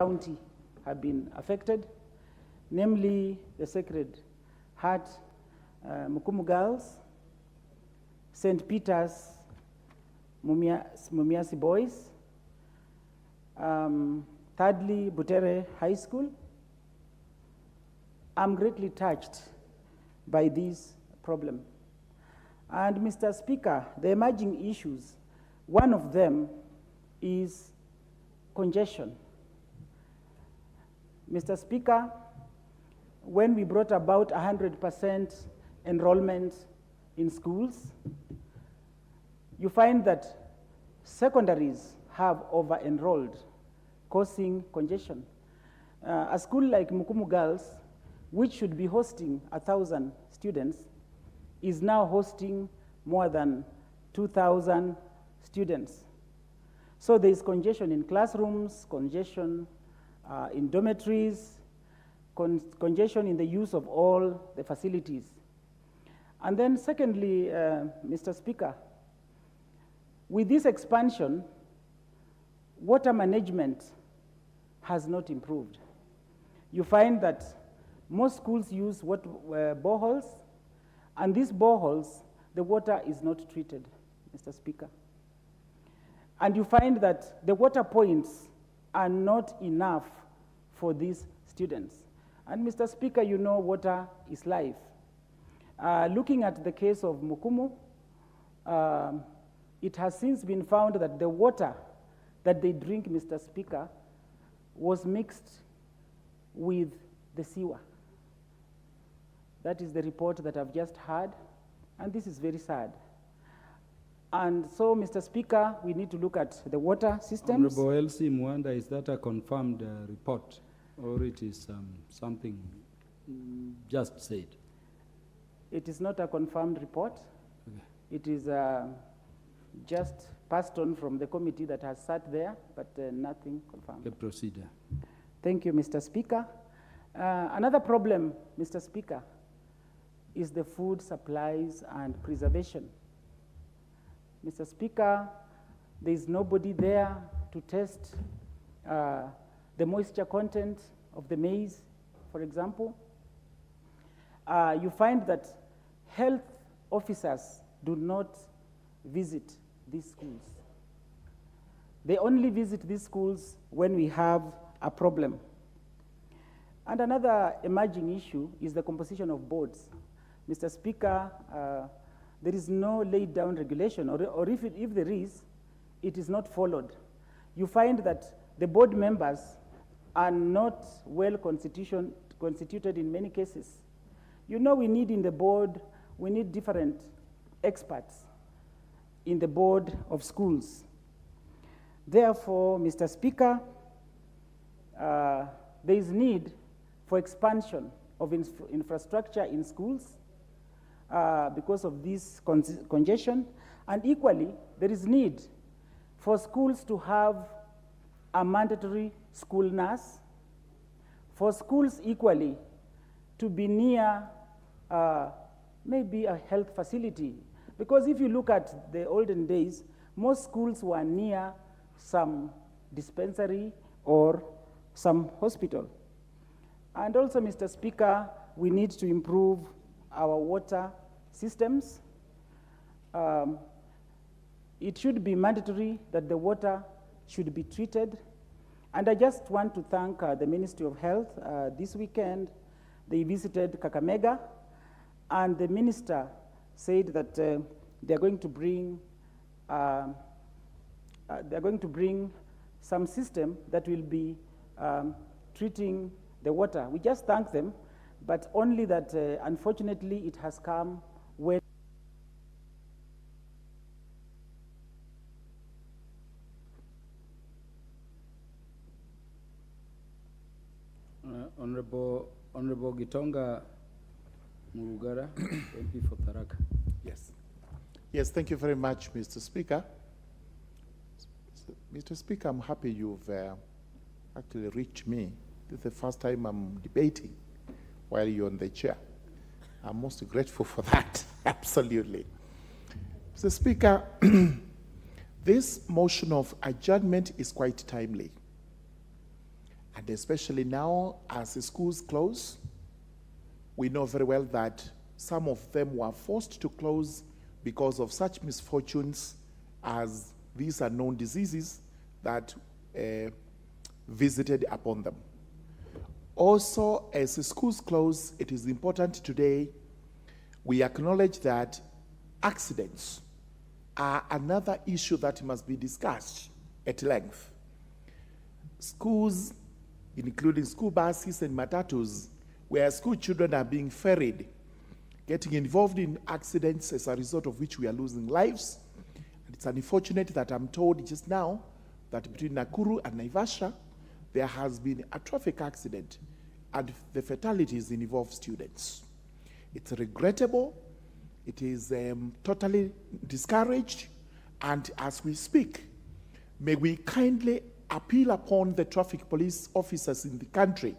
county have been affected, namely the Sacred Heart Mukumu Girls, St. Peter's Mumiasi Boys, thirdly, Butere High School. I'm greatly touched by this problem. And Mr. Speaker, the emerging issues, one of them is congestion. Mr. Speaker, when we brought about 100% enrollment in schools, you find that secondaries have over-enrolled, causing congestion. A school like Mukumu Girls, which should be hosting 1,000 students, is now hosting more than 2,000 students. So there is congestion in classrooms, congestion in dormitories, congestion in the use of all the facilities. And then secondly, Mr. Speaker, with this expansion, water management has not improved. You find that most schools use boreholes, and these boreholes, the water is not treated, Mr. Speaker. And you find that the water points are not enough for these students. And Mr. Speaker, you know water is life. Looking at the case of Mukumu, it has since been found that the water that they drink, Mr. Speaker, was mixed with the sewer. That is the report that I've just heard, and this is very sad. And so, Mr. Speaker, we need to look at the water systems. Honorable Elsie Mwanda, is that a confirmed report, or it is something just said? It is not a confirmed report. Okay. It is just passed on from the committee that has sat there, but nothing confirmed. The procedure. Thank you, Mr. Speaker. Another problem, Mr. Speaker, is the food supplies and preservation. Mr. Speaker, there is nobody there to test the moisture content of the maize, for example. You find that health officers do not visit these schools. They only visit these schools when we have a problem. And another emerging issue is the composition of boards. Mr. Speaker, there is no laid down regulation, or if there is, it is not followed. You find that the board members are not well constituted in many cases. You know, we need in the board, we need different experts in the board of schools. Therefore, Mr. Speaker, there is need for expansion of infrastructure in schools because of this congestion, and equally, there is need for schools to have a mandatory school nurse, for schools equally to be near maybe a health facility. Because if you look at the olden days, most schools were near some dispensary or some hospital. And also, Mr. Speaker, we need to improve our water systems. It should be mandatory that the water should be treated. And I just want to thank the Ministry of Health. This weekend, they visited Kakamega, and the minister said that they're going to bring some system that will be treating the water. We just thank them, but only that unfortunately it has come when Honorable Gitonga Murugara, MP for Tharaka. Yes. Yes, thank you very much, Mr. Speaker. Mr. Speaker, I'm happy you've actually reached me. This is the first time I'm debating while you're on the chair. I'm most grateful for that, absolutely. Mr. Speaker, this motion of adjournment is quite timely. And especially now, as the schools close, we know very well that some of them were forced to close because of such misfortunes as these unknown diseases that visited upon them. Also, as the schools close, it is important today we acknowledge that accidents are another issue that must be discussed at length. Schools, including school buses and matatus, where school children are being ferried, getting involved in accidents as a result of which we are losing lives. And it's unfortunate that I'm told just now that between Nakuru and Naivasha, there has been a traffic accident and the fatalities involve students. It's regrettable, it is totally discouraged, and as we speak, may we kindly appeal upon the traffic police officers in the country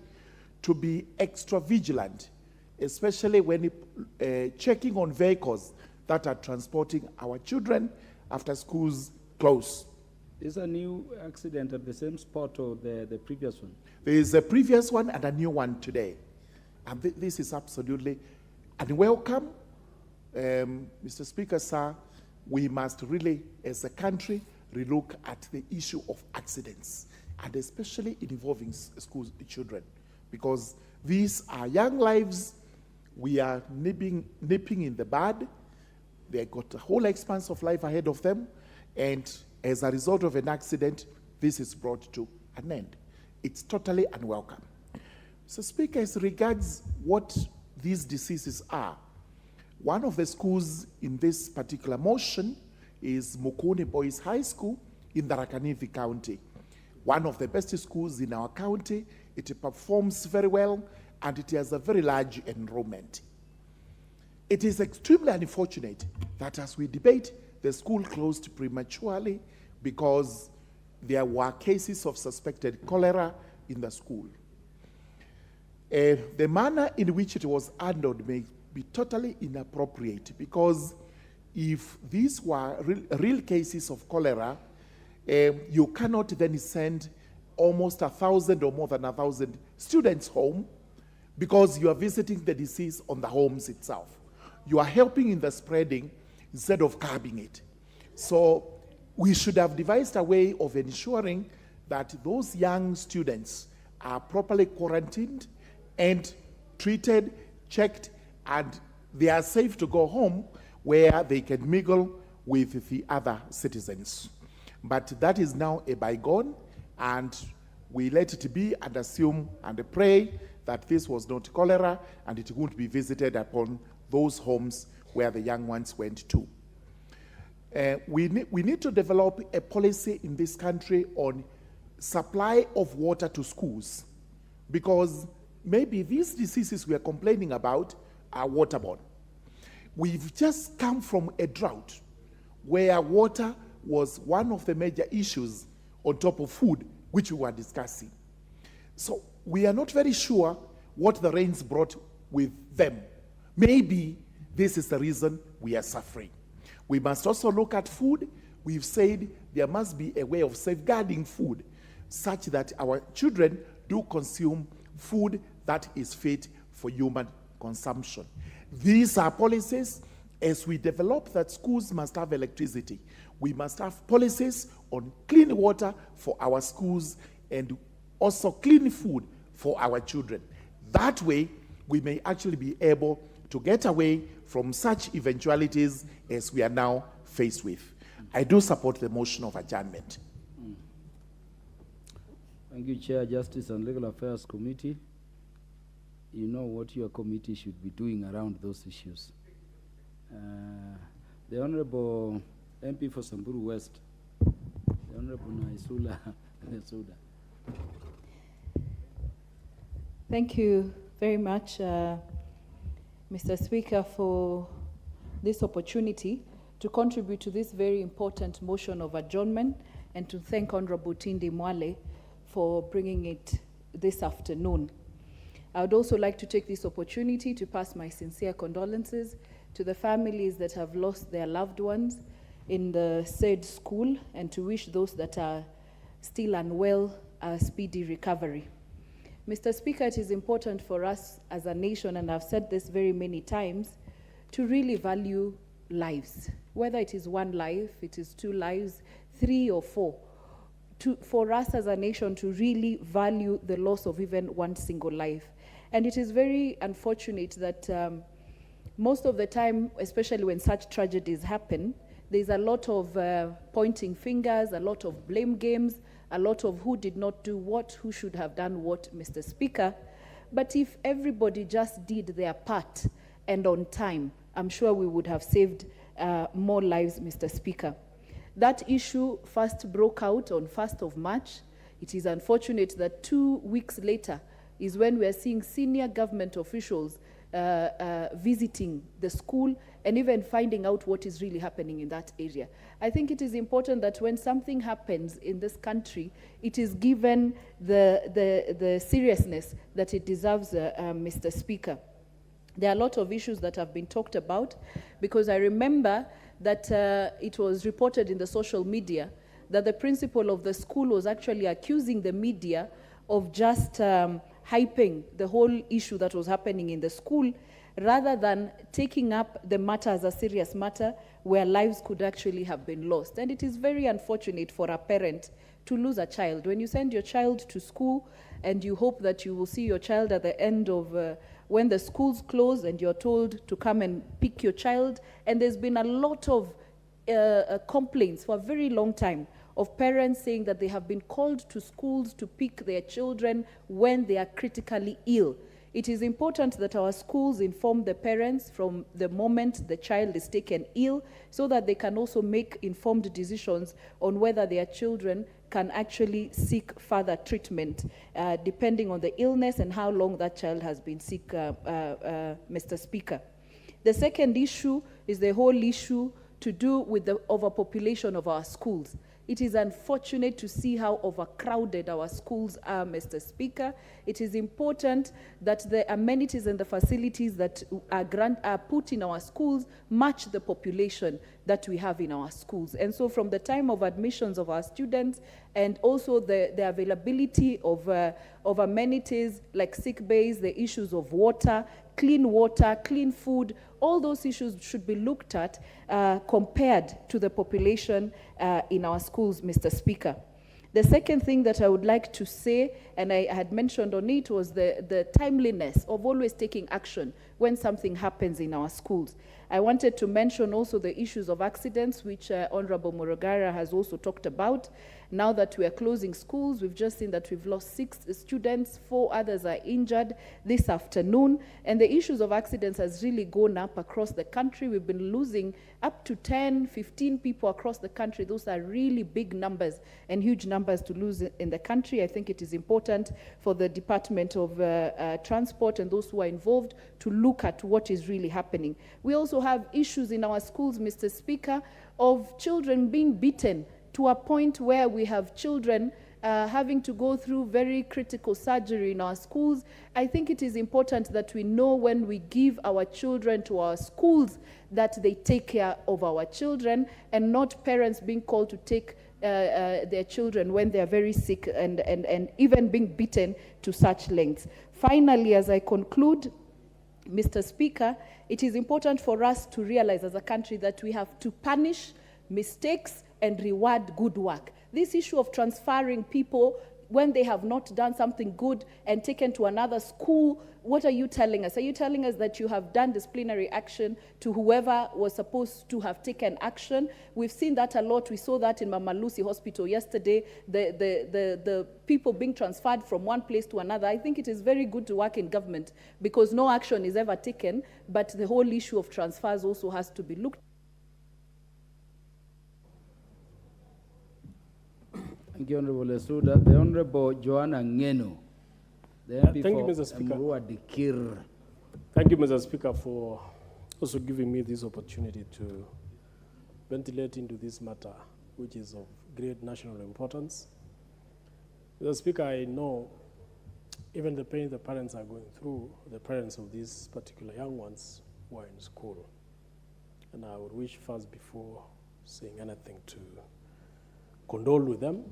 to be extra vigilant, especially when checking on vehicles that are transporting our children after schools close. Is a new accident at the same spot or the previous one? There is a previous one and a new one today. And this is absolutely unwelcome. Mr. Speaker, sir, we must really, as a country, relook at the issue of accidents, and especially involving school children, because these are young lives we are nipping in the bud. They got a whole expanse of life ahead of them, and as a result of an accident, this is brought to an end. It's totally unwelcome. So, Speaker, as regards what these diseases are, one of the schools in this particular motion is Mukone Boys High School in Tharaka-Nithi County. One of the best schools in our county. It performs very well, and it has a very large enrollment. It is extremely unfortunate that as we debate, the school closed prematurely because there were cases of suspected cholera in the school. The manner in which it was handled may be totally inappropriate, because if these were real cases of cholera, you cannot then send almost 1,000 or more than 1,000 students home, because you are visiting the disease on the homes itself. You are helping in the spreading instead of curbing it. So we should have devised a way of ensuring that those young students are properly quarantined and treated, checked, and they are safe to go home where they can mingle with the other citizens. But that is now a bygone, and we let it be and assume and pray that this was not cholera and it won't be visited upon those homes where the young ones went to. We need to develop a policy in this country on supply of water to schools, because maybe these diseases we are complaining about are waterborne. We've just come from a drought where water was one of the major issues on top of food, which we were discussing. So we are not very sure what the rains brought with them. Maybe this is the reason we are suffering. We must also look at food. We've said there must be a way of safeguarding food such that our children do consume food that is fit for human consumption. These are policies. As we develop that schools must have electricity, we must have policies on clean water for our schools and also clean food for our children. That way, we may actually be able to get away from such eventualities as we are now faced with. I do support the motion of adjournment. Thank you, Chair, Justice and Legal Affairs Committee. You know what your committee should be doing around those issues. The Honorable MP for Samburu West, the Honorable Naisula Suda. Thank you very much, Mr. Speaker, for this opportunity to contribute to this very important motion of adjournment, and to thank Honorable Tindi Mwale for bringing it this afternoon. I would also like to take this opportunity to pass my sincere condolences to the families that have lost their loved ones in the said school, and to wish those that are still unwell a speedy recovery. Mr. Speaker, it is important for us as a nation, and I've said this very many times, to really value lives. Whether it is one life, it is 2 lives, 3 or 4. For us as a nation to really value the loss of even one single life. And it is very unfortunate that most of the time, especially when such tragedies happen, there's a lot of pointing fingers, a lot of blame games, a lot of who did not do what, who should have done what, Mr. Speaker. But if everybody just did their part and on time, I'm sure we would have saved more lives, Mr. Speaker. That issue first broke out on 1st of March. It is unfortunate that 2 weeks later is when we are seeing senior government officials visiting the school and even finding out what is really happening in that area. I think it is important that when something happens in this country, it is given the seriousness that it deserves, Mr. Speaker. There are a lot of issues that have been talked about, because I remember that it was reported in the social media that the principal of the school was actually accusing the media of just hyping the whole issue that was happening in the school, rather than taking up the matter as a serious matter where lives could actually have been lost. And it is very unfortunate for a parent to lose a child. When you send your child to school and you hope that you will see your child at the end of when the schools close, and you're told to come and pick your child, and there's been a lot of complaints for a very long time of parents saying that they have been called to schools to pick their children when they are critically ill. It is important that our schools inform the parents from the moment the child is taken ill, so that they can also make informed decisions on whether their children can actually seek further treatment, depending on the illness and how long that child has been sick, Mr. Speaker. The second issue is the whole issue to do with the overpopulation of our schools. It is unfortunate to see how overcrowded our schools are, Mr. Speaker. It is important that the amenities and the facilities that are put in our schools match the population that we have in our schools. And so from the time of admissions of our students, and also the availability of amenities like sick bays, the issues of water, clean food, all those issues should be looked at compared to the population in our schools, Mr. Speaker. The second thing that I would like to say, and I had mentioned on it, was the timeliness of always taking action when something happens in our schools. I wanted to mention also the issues of accidents, which Honorable Morogara has also talked about. Now that we are closing schools, we've just seen that we've lost 6 students, 4 others are injured this afternoon, and the issues of accidents has really gone up across the country. We've been losing up to 10, 15 people across the country. Those are really big numbers and huge numbers to lose in the country. I think it is important for the Department of Transport and those who are involved to look at what is really happening. We also have issues in our schools, Mr. Speaker, of children being beaten to a point where we have children having to go through very critical surgery in our schools. I think it is important that we know when we give our children to our schools that they take care of our children, and not parents being called to take their children when they are very sick and even being beaten to such lengths. Finally, as I conclude, Mr. Speaker, it is important for us to realize as a country that we have to punish mistakes and reward good work. This issue of transferring people when they have not done something good and taken to another school, what are you telling us? Are you telling us that you have done disciplinary action to whoever was supposed to have taken action? We've seen that a lot. We saw that in Mama Lucy Hospital yesterday, the people being transferred from one place to another. I think it is very good to work in government because no action is ever taken, but the whole issue of transfers also has to be looked at. Thank you, Honorable Esuda. The Honorable Joanna Ngeno. Thank you, Mr. Speaker. Thank you, Mr. Speaker, for also giving me this opportunity to ventilate into this matter, which is of great national importance. Mr. Speaker, I know even the pain the parents are going through, the parents of these particular young ones who are in school. And I would wish first, before saying anything, to condole with them,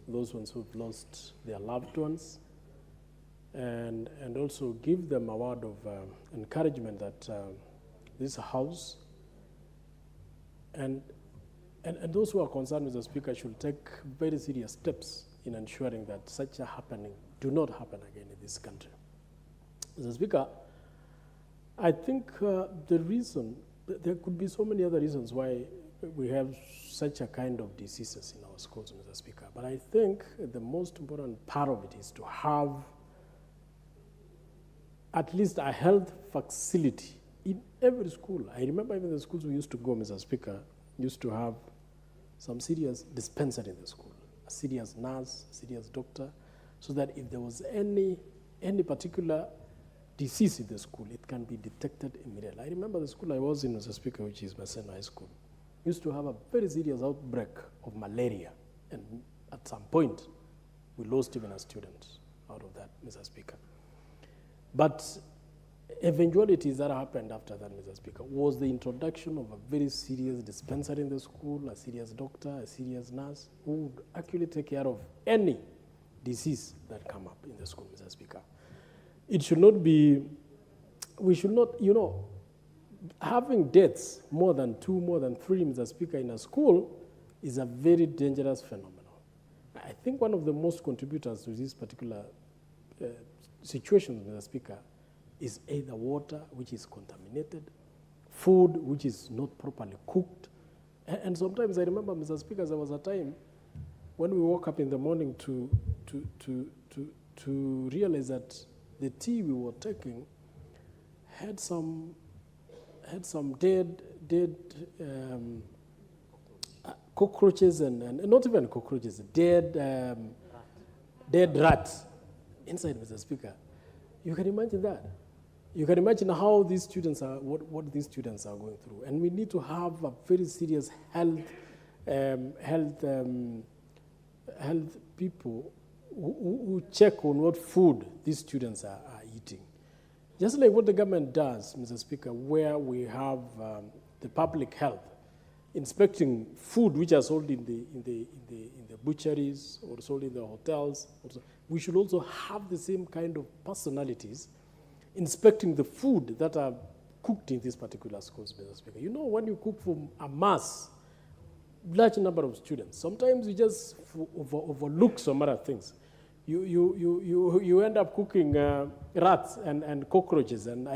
those ones who've lost their loved ones, and also give them a word of encouragement that this House and those who are concerned with the Speaker should take very serious steps in ensuring that such a happening do not happen again in this country. Mr. Speaker, I think the reason, there could be so many other reasons why we have such a kind of diseases in our schools, Mr. Speaker, but I think the most important part of it is to have at least a health facility in every school. I remember even the schools we used to go, Mr. Speaker, used to have some serious dispensary in the school, a serious nurse, a serious doctor, so that if there was any particular disease in the school, it can be detected immediately. I remember the school I was in, Mr. Speaker, which is Maseno High School, used to have a very serious outbreak of malaria, and at some point, we lost even a student out of that, Mr. Speaker. But eventualities that happened after that, Mr. Speaker, was the introduction of a very serious dispensary in the school, a serious doctor, a serious nurse, who would actually take care of any disease that come up in the school, Mr. Speaker. It should not be, we should not, having deaths, more than 2, more than 3, Mr. Speaker, in a school is a very dangerous phenomenon. I think one of the most contributors to this particular situation, Mr. Speaker, is either water, which is contaminated, food, which is not properly cooked. And sometimes I remember, Mr. Speaker, there was a time when we woke up in the morning to realize that the tea we were taking had some dead cockroaches and not even cockroaches, dead rats inside, Mr. Speaker. You can imagine that. You can imagine how these students are, what these students are going through. And we need to have a very serious health people who check on what food these students are eating. Just like what the government does, Mr. Speaker, where we have the public health inspecting food which are sold in the butcheries or sold in the hotels. We should also have the same kind of personalities inspecting the food that are cooked in these particular schools, Mr. Speaker. You know, when you cook for a large number of students, sometimes you just overlook some other things. You end up cooking rats and cockroaches, and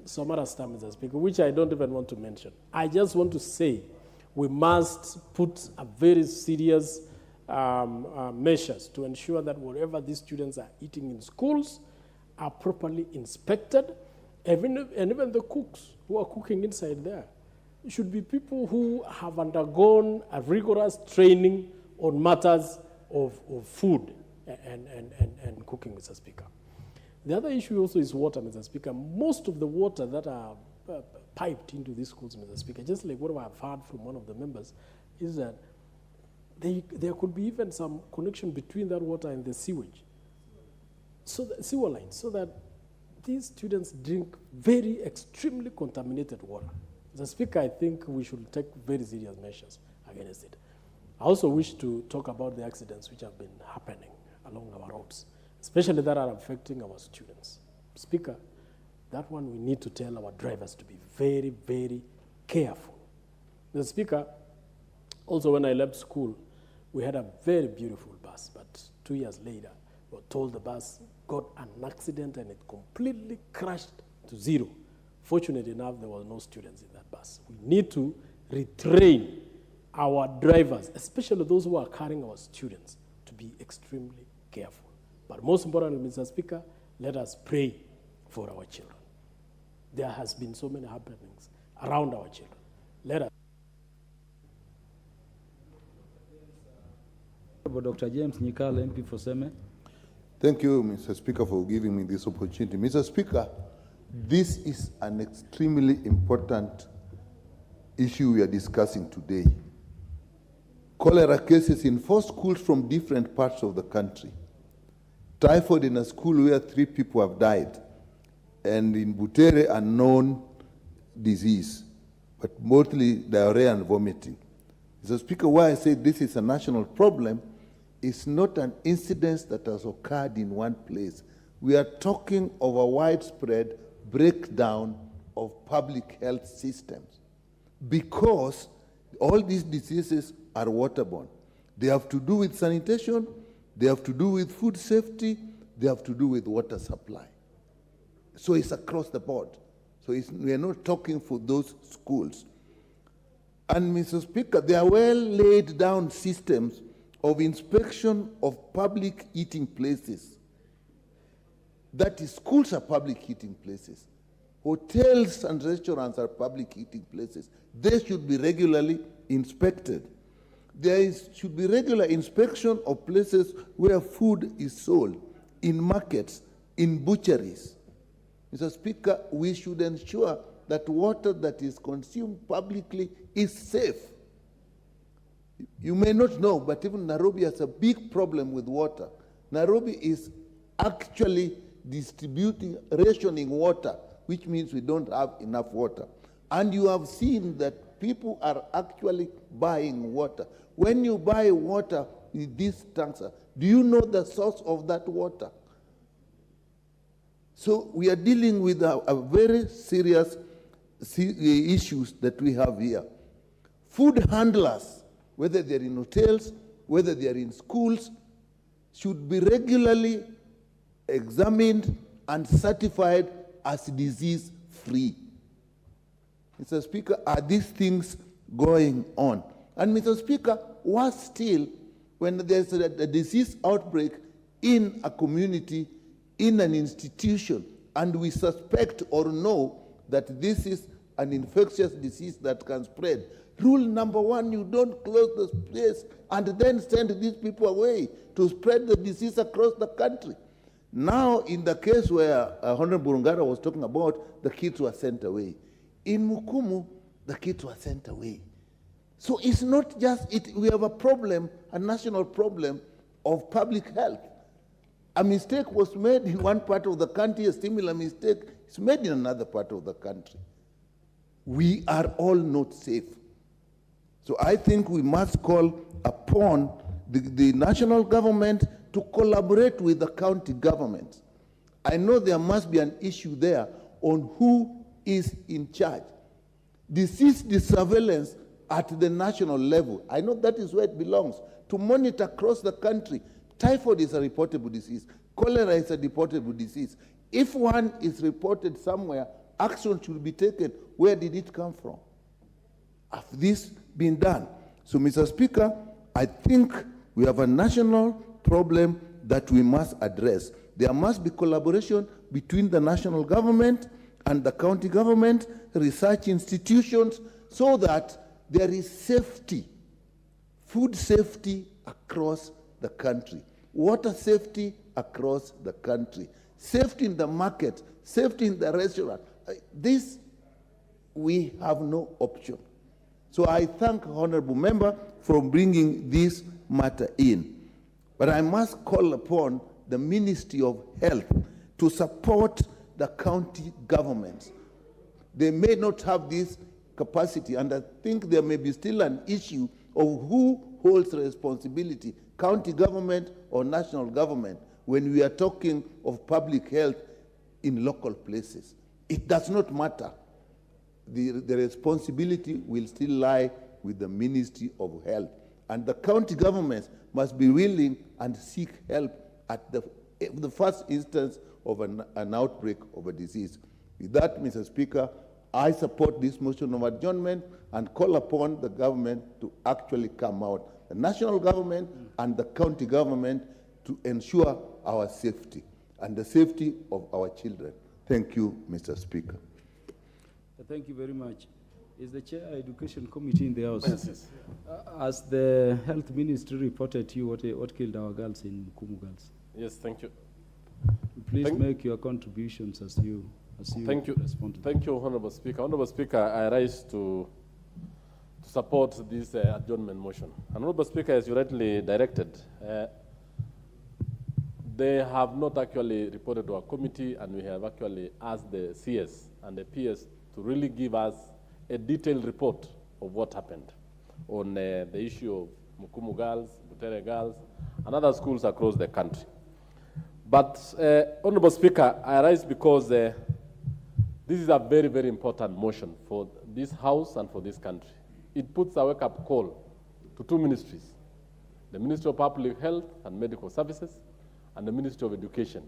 some other stuff, Mr. Speaker, which I don't even want to mention. I just want to say we must put a very serious measures to ensure that whatever these students are eating in schools are properly inspected, and even the cooks who are cooking inside there should be people who have undergone a rigorous training on matters of food and cooking, Mr. Speaker. The other issue also is water, Mr. Speaker. Most of the water that are piped into these schools, Mr. Speaker, just like what I've heard from one of the members, is that there could be even some connection between that water and the sewage, sewer lines, so that these students drink very extremely contaminated water. Mr. Speaker, I think we should take very serious measures against it. I also wish to talk about the accidents which have been happening along our roads, especially that are affecting our students. Speaker, that one we need to tell our drivers to be very, very careful. Mr. Speaker, also when I left school, we had a very beautiful bus, but 2 years later, we were told the bus got an accident and it completely crashed to zero. Fortunately enough, there were no students in that bus. We need to retrain our drivers, especially those who are carrying our students, to be extremely careful. But most importantly, Mr. Speaker, let us pray for our children. There has been so many happenings around our children. Let us. Dr. James Nyikal, MP for Seme. Thank you, Mr. Speaker, for giving me this opportunity. Mr. Speaker, this is an extremely important issue we are discussing today. Cholera cases in 4 schools from different parts of the country. Typhoid in a school where 3 people have died. And in Butere, a known disease, but mostly diarrhea and vomiting. Mr. Speaker, why I say this is a national problem is not an incident that has occurred in one place. We are talking of a widespread breakdown of public health systems because all these diseases are waterborne. They have to do with sanitation, they have to do with food safety, they have to do with water supply. So it's across the board. So we are not talking for those schools. And Mr. Speaker, there are well laid down systems of inspection of public eating places. That is, schools are public eating places. Hotels and restaurants are public eating places. They should be regularly inspected. Should be regular inspection of places where food is sold, in markets, in butcheries. Mr. Speaker, we should ensure that water that is consumed publicly is safe. You may not know, but even Nairobi has a big problem with water. Nairobi is actually rationing water, which means we don't have enough water. And you have seen that people are actually buying water. When you buy water with this tanks, do you know the source of that water? So we are dealing with a very serious issues that we have here. Food handlers, whether they're in hotels, whether they're in schools, should be regularly examined and certified as disease-free. Mr. Speaker, are these things going on? And Mr. Speaker, worse still, when there's a disease outbreak in a community, in an institution, and we suspect or know that this is an infectious disease that can spread. Rule number one, you don't close the place and then send these people away to spread the disease across the country. Now, in the case where Honorable Ngara was talking about, the kids were sent away. In Mukumu, the kids were sent away. So it's not just, we have a problem, a national problem of public health. A mistake was made in one part of the country, a similar mistake is made in another part of the country. We are all not safe. So I think we must call upon the national government to collaborate with the county governments. I know there must be an issue there on who is in charge. Disease surveillance at the national level, I know that is where it belongs, to monitor across the country. Typhoid is a reportable disease. Cholera is a reportable disease. If one is reported somewhere, action should be taken. Where did it come from? Have this been done? So, Mr. Speaker, I think we have a national problem that we must address. There must be collaboration between the national government and the county government, research institutions, so that there is safety, food safety across the country, water safety across the country, safety in the market, safety in the restaurant. This, we have no option. So I thank Honorable Member for bringing this matter in. But I must call upon the Ministry of Health to support the county governments. They may not have this capacity, and I think there may be still an issue of who holds responsibility, county government or national government, when we are talking of public health in local places. It does not matter. The responsibility will still lie with the Ministry of Health. And the county governments must be willing and seek help at the first instance of an outbreak of a disease. With that, Mr. Speaker, I support this motion of adjournment and call upon the government to actually come out, the national government and the county government, to ensure our safety and the safety of our children. Thank you, Mr. Speaker. Thank you very much. Is the Chair Education Committee in the House? Yes, yes. As the Health Ministry reported to you what killed our girls in Mukumu girls? Yes, thank you. Please make your contributions as you thank you. Respond to thank you, Honorable Speaker. Honorable Speaker, I rise to support this adjournment motion. Honorable Speaker, as you rightly directed, they have not actually reported to our committee, and we have actually asked the CS and the PS to really give us a detailed report of what happened on the issue of Mukumu girls, Butere girls, and other schools across the country. But, Honorable Speaker, I rise because this is a very, very important motion for this House and for this country. It puts a wake-up call to two ministries, the Ministry of Public Health and Medical Services and the Ministry of Education.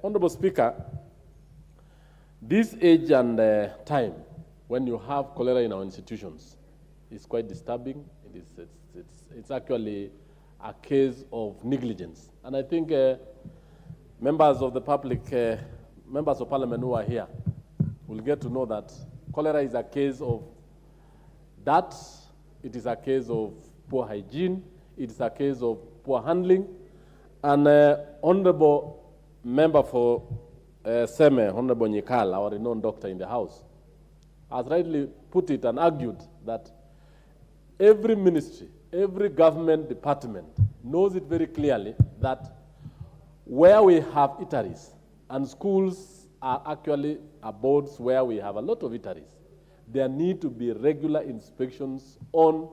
Honorable Speaker, this age and time when you have cholera in our institutions is quite disturbing. It's actually a case of negligence. And I think members of the public, members of parliament who are here will get to know that cholera is a case of that, it is a case of poor hygiene, it is a case of poor handling. And Honorable Member for Seme, Honorable Nyikal, our renowned doctor in the House, has rightly put it and argued that every ministry, every government department knows it very clearly that where we have eateries, and schools are actually abodes where we have a lot of eateries, there need to be regular inspections on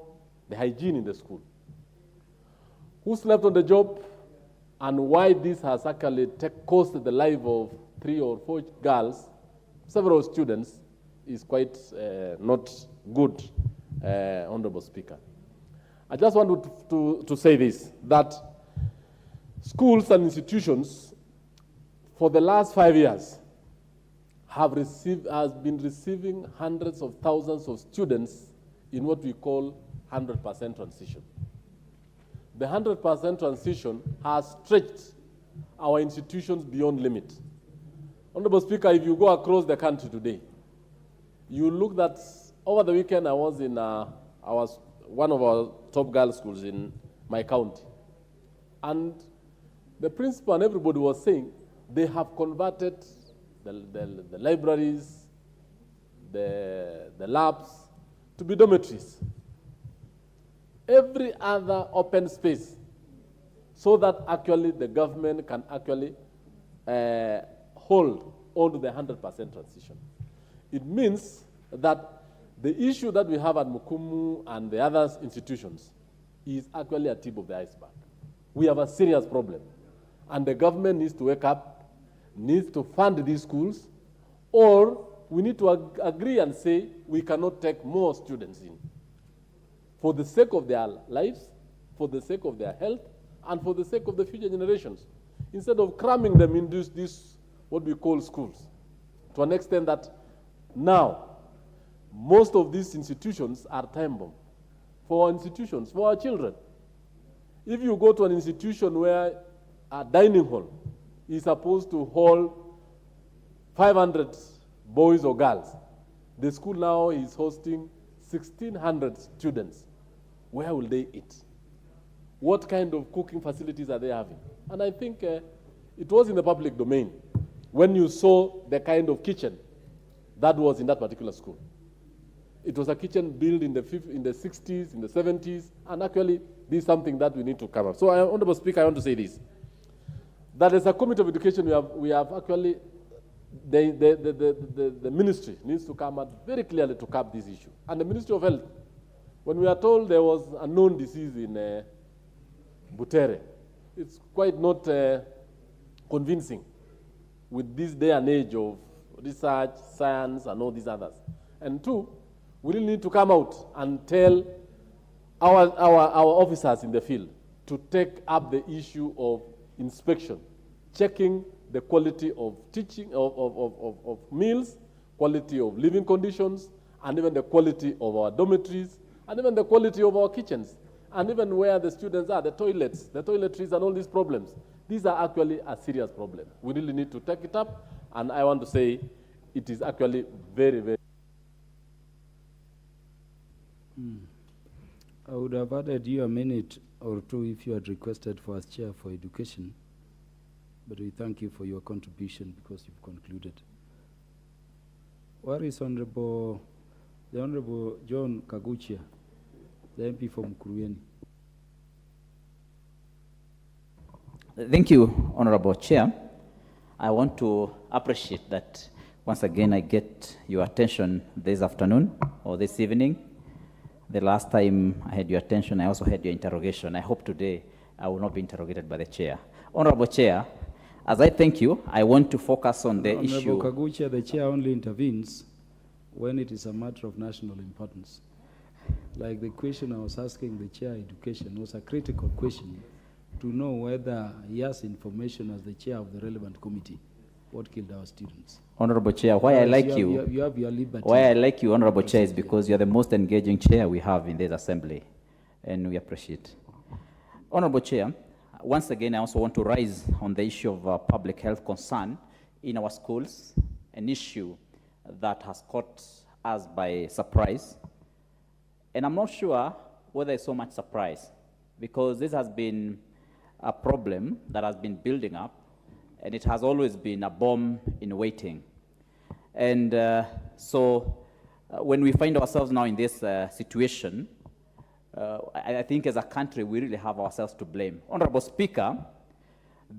the hygiene in the school. Who slept on the job and why this has actually cost the life of 3 or 4 girls, several students, is quite not good, Honorable Speaker. I just wanted to say this, that schools and institutions for the last 5 years has been receiving hundreds of thousands of students in what we call 100% transition. The 100% transition has stretched our institutions beyond limit. Honorable Speaker, if you go across the country today, you look that over the weekend I was in one of our top girls' schools in my county. And the principal and everybody was saying they have converted the libraries, the labs to be dormitories. Every other open space, so that actually the government can actually hold on to the 100% transition. It means that the issue that we have at Mukumu and the other institutions is actually a tip of the iceberg. We have a serious problem, and the government needs to wake up, needs to fund these schools, or we need to agree and say we cannot take more students in, for the sake of their lives, for the sake of their health, and for the sake of the future generations, instead of cramming them in this what we call schools, to an extent that now most of these institutions are time bomb for our institutions, for our children. If you go to an institution where a dining hall is supposed to hold 500 boys or girls, the school now is hosting 1,600 students. Where will they eat? What kind of cooking facilities are they having? And I think it was in the public domain when you saw the kind of kitchen that was in that particular school. It was a kitchen built in the 60s, in the 70s, and actually this is something that we need to cover. So, Honorable Speaker, I want to say this, that as a Committee of Education, we have actually, the ministry needs to come out very clearly to cap this issue. And the Ministry of Health, when we are told there was a known disease in Butere, it's quite not convincing with this day and age of research, science, and all these others. And two, we really need to come out and tell our officers in the field to take up the issue of inspection, checking the quality of teaching, of meals, quality of living conditions, and even the quality of our dormitories, and even the quality of our kitchens, and even where the students are, the toilets, the toiletries, and all these problems. These are actually a serious problem. We really need to take it up, and I want to say it is actually very, very... I would have added you a minute or two if you had requested for as Chair for Education, but we thank you for your contribution because you've concluded. Where is the Honorable John Kaguchia, the MP from Mukurweni? Thank you, Honorable Chair. I want to appreciate that once again I get your attention this afternoon or this evening. The last time I had your attention, I also had your interrogation. I hope today I will not be interrogated by the chair. Honorable Chair, as I thank you, I want to focus on the issue. Honorable Kagucha, the chair only intervenes when it is a matter of national importance. Like the question I was asking the chair education was a critical question to know whether he has information as the chair of the relevant committee what killed our students. Honorable Chair, why I like you, you have your liberty. Why I like you, Honorable Chair, is because you're the most engaging chair we have in this assembly, and we appreciate. Honorable Chair, once again, I also want to rise on the issue of public health concern in our schools, an issue that has caught us by surprise. And I'm not sure whether it's so much surprise, because this has been a problem that has been building up, and it has always been a bomb in waiting. And when we find ourselves now in this situation, I think as a country we really have ourselves to blame. Honorable Speaker,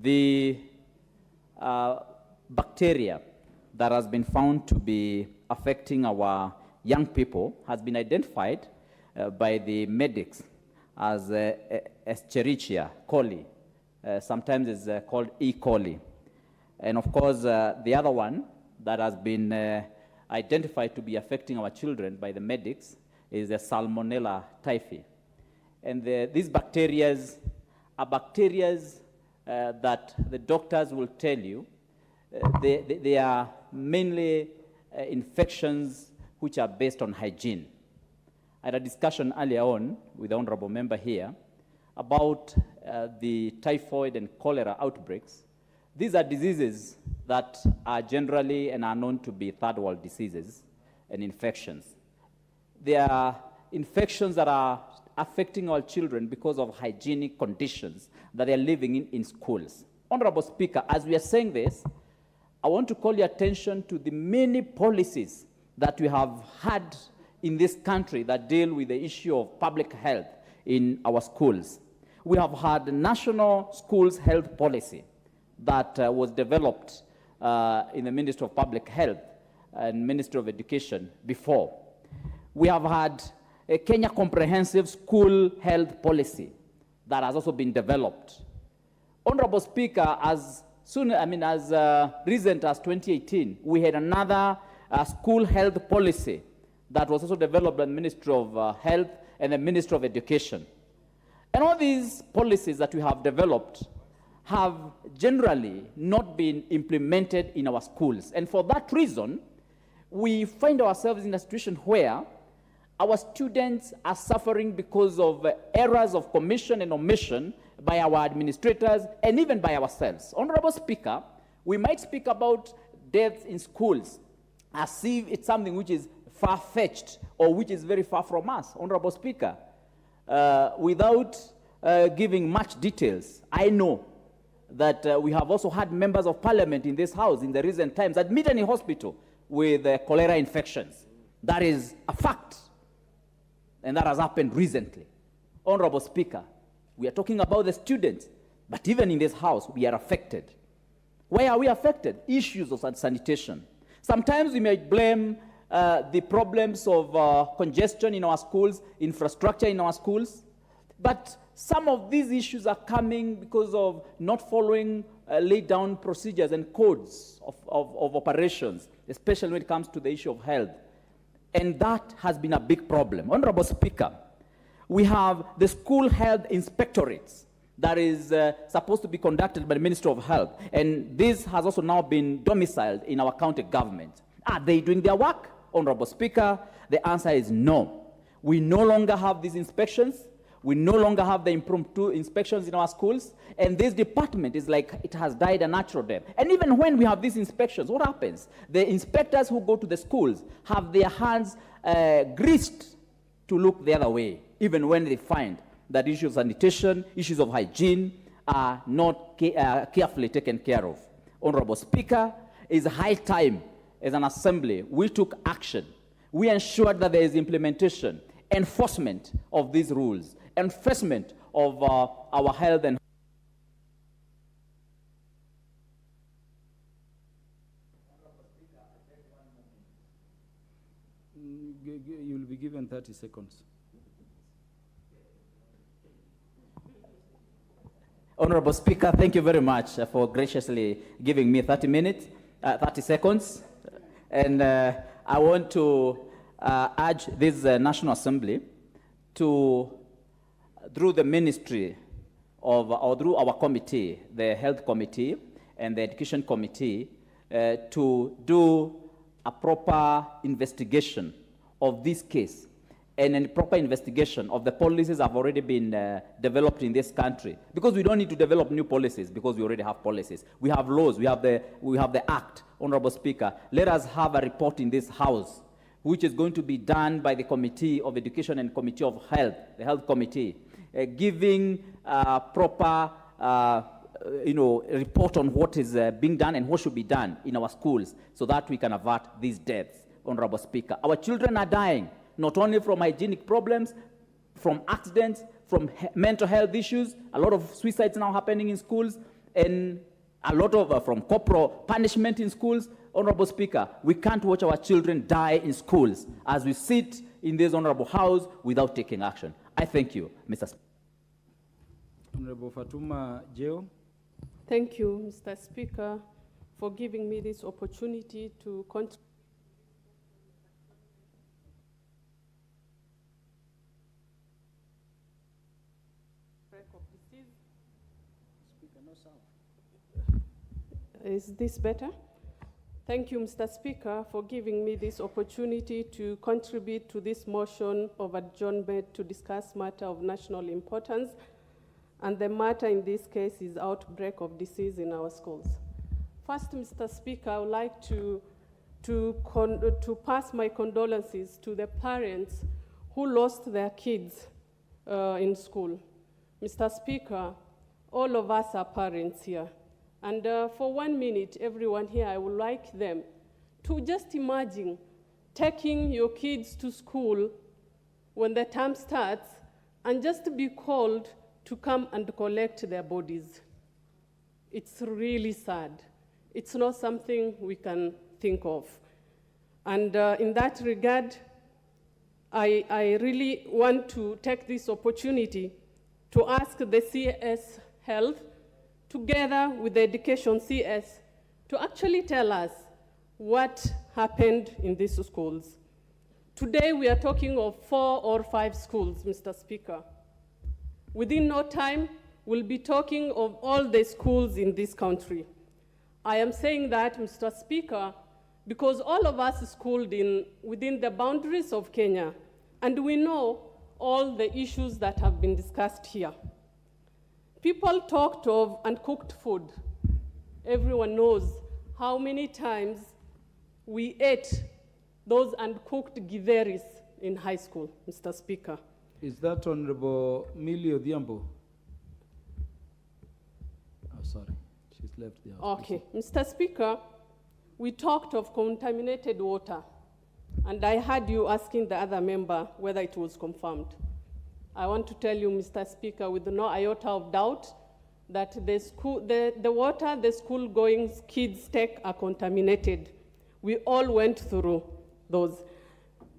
the bacteria that has been found to be affecting our young people has been identified by the medics as Escherichia coli. Sometimes it's called E. coli. And of course, the other one that has been identified to be affecting our children by the medics is the Salmonella typhi. And these bacteria are bacteria that the doctors will tell you they are mainly infections which are based on hygiene. I had a discussion earlier on with the honorable member here about the typhoid and cholera outbreaks. These are diseases that are generally and are known to be third world diseases and infections. They are infections that are affecting our children because of hygienic conditions that they are living in schools. Honorable Speaker, as we are saying this, I want to call your attention to the many policies that we have had in this country that deal with the issue of public health in our schools. We have had a national schools health policy that was developed in the Ministry of Public Health and Ministry of Education before. We have had a Kenya Comprehensive School Health Policy that has also been developed. Honorable Speaker, as recent as 2018, we had another school health policy that was also developed by the Ministry of Health and the Ministry of Education. And all these policies that we have developed have generally not been implemented in our schools. And for that reason, we find ourselves in a situation where our students are suffering because of errors of commission and omission by our administrators and even by ourselves. Honorable Speaker, we might speak about deaths in schools as if it's something which is far-fetched or which is very far from us. Honorable Speaker, without giving much details, I know that we have also had members of parliament in this house in the recent times admitted in hospital with cholera infections. That is a fact, and that has happened recently. Honorable Speaker, we are talking about the students, but even in this house, we are affected. Why are we affected? Issues of sanitation. Sometimes we may blame the problems of congestion in our schools, infrastructure in our schools, but some of these issues are coming because of not following laid down procedures and codes of operations, especially when it comes to the issue of health. And that has been a big problem. Honorable Speaker, we have the school health inspectorates that is supposed to be conducted by the Ministry of Health. And this has also now been domiciled in our county government. Are they doing their work? Honorable Speaker, the answer is no. We no longer have these inspections. We no longer have the impromptu inspections in our schools. And this department is like it has died a natural death. And even when we have these inspections, what happens? The inspectors who go to the schools have their hands greased to look the other way, even when they find that issues of sanitation, issues of hygiene are not carefully taken care of. Honorable Speaker, it's high time as an assembly we took action. We ensured that there is implementation, enforcement of these rules, enforcement of our health and you'll be given 30 seconds. Honorable Speaker, thank you very much for graciously giving me 30 seconds. And I want to urge this National Assembly to, through the ministry of, or through our committee, the Health Committee and the Education Committee, to do a proper investigation of this case and a proper investigation of the policies that have already been developed in this country. Because we don't need to develop new policies because we already have policies. We have laws, we have the Act. Honorable Speaker, let us have a report in this House which is going to be done by the Committee of Education and Committee of Health, the Health Committee, giving proper report on what is being done and what should be done in our schools so that we can avert these deaths, Honorable Speaker. Our children are dying, not only from hygienic problems, from accidents, from mental health issues, a lot of suicides now happening in schools, and a lot of from corporal punishment in schools. Honorable Speaker, we can't watch our children die in schools as we sit in this honorable House without taking action. I thank you, Mr. Speaker. Honorable Fatuma Jeo. Thank you, Mr. Speaker, for giving me this opportunity to contribute. Is this better? Thank you, Mr. Speaker, for giving me this opportunity to contribute to this motion of adjournment to discuss matter of national importance. And the matter in this case is outbreak of disease in our schools. First, Mr. Speaker, I would like to pass my condolences to the parents who lost their kids in school. Mr. Speaker, all of us are parents here. And for 1 minute, everyone here, I would like them to just imagine taking your kids to school when the term starts and just be called to come and collect their bodies. It's really sad. It's not something we can think of. And in that regard, I really want to take this opportunity to ask the CS Health, together with the Education CS, to actually tell us what happened in these schools. Today we are talking of 4 or 5 schools, Mr. Speaker. Within no time, we'll be talking of all the schools in this country. I am saying that, Mr. Speaker, because all of us schooled within the boundaries of Kenya, and we know all the issues that have been discussed here. People talked of uncooked food. Everyone knows how many times we ate those uncooked githeris in high school, Mr. Speaker. Is that Honorable Millie Odhiambo? Oh, sorry, she's left the house. Okay, Mr. Speaker, we talked of contaminated water, and I heard you asking the other member whether it was confirmed. I want to tell you, Mr. Speaker, with no iota of doubt, that the water the school-going kids take are contaminated. We all went through those.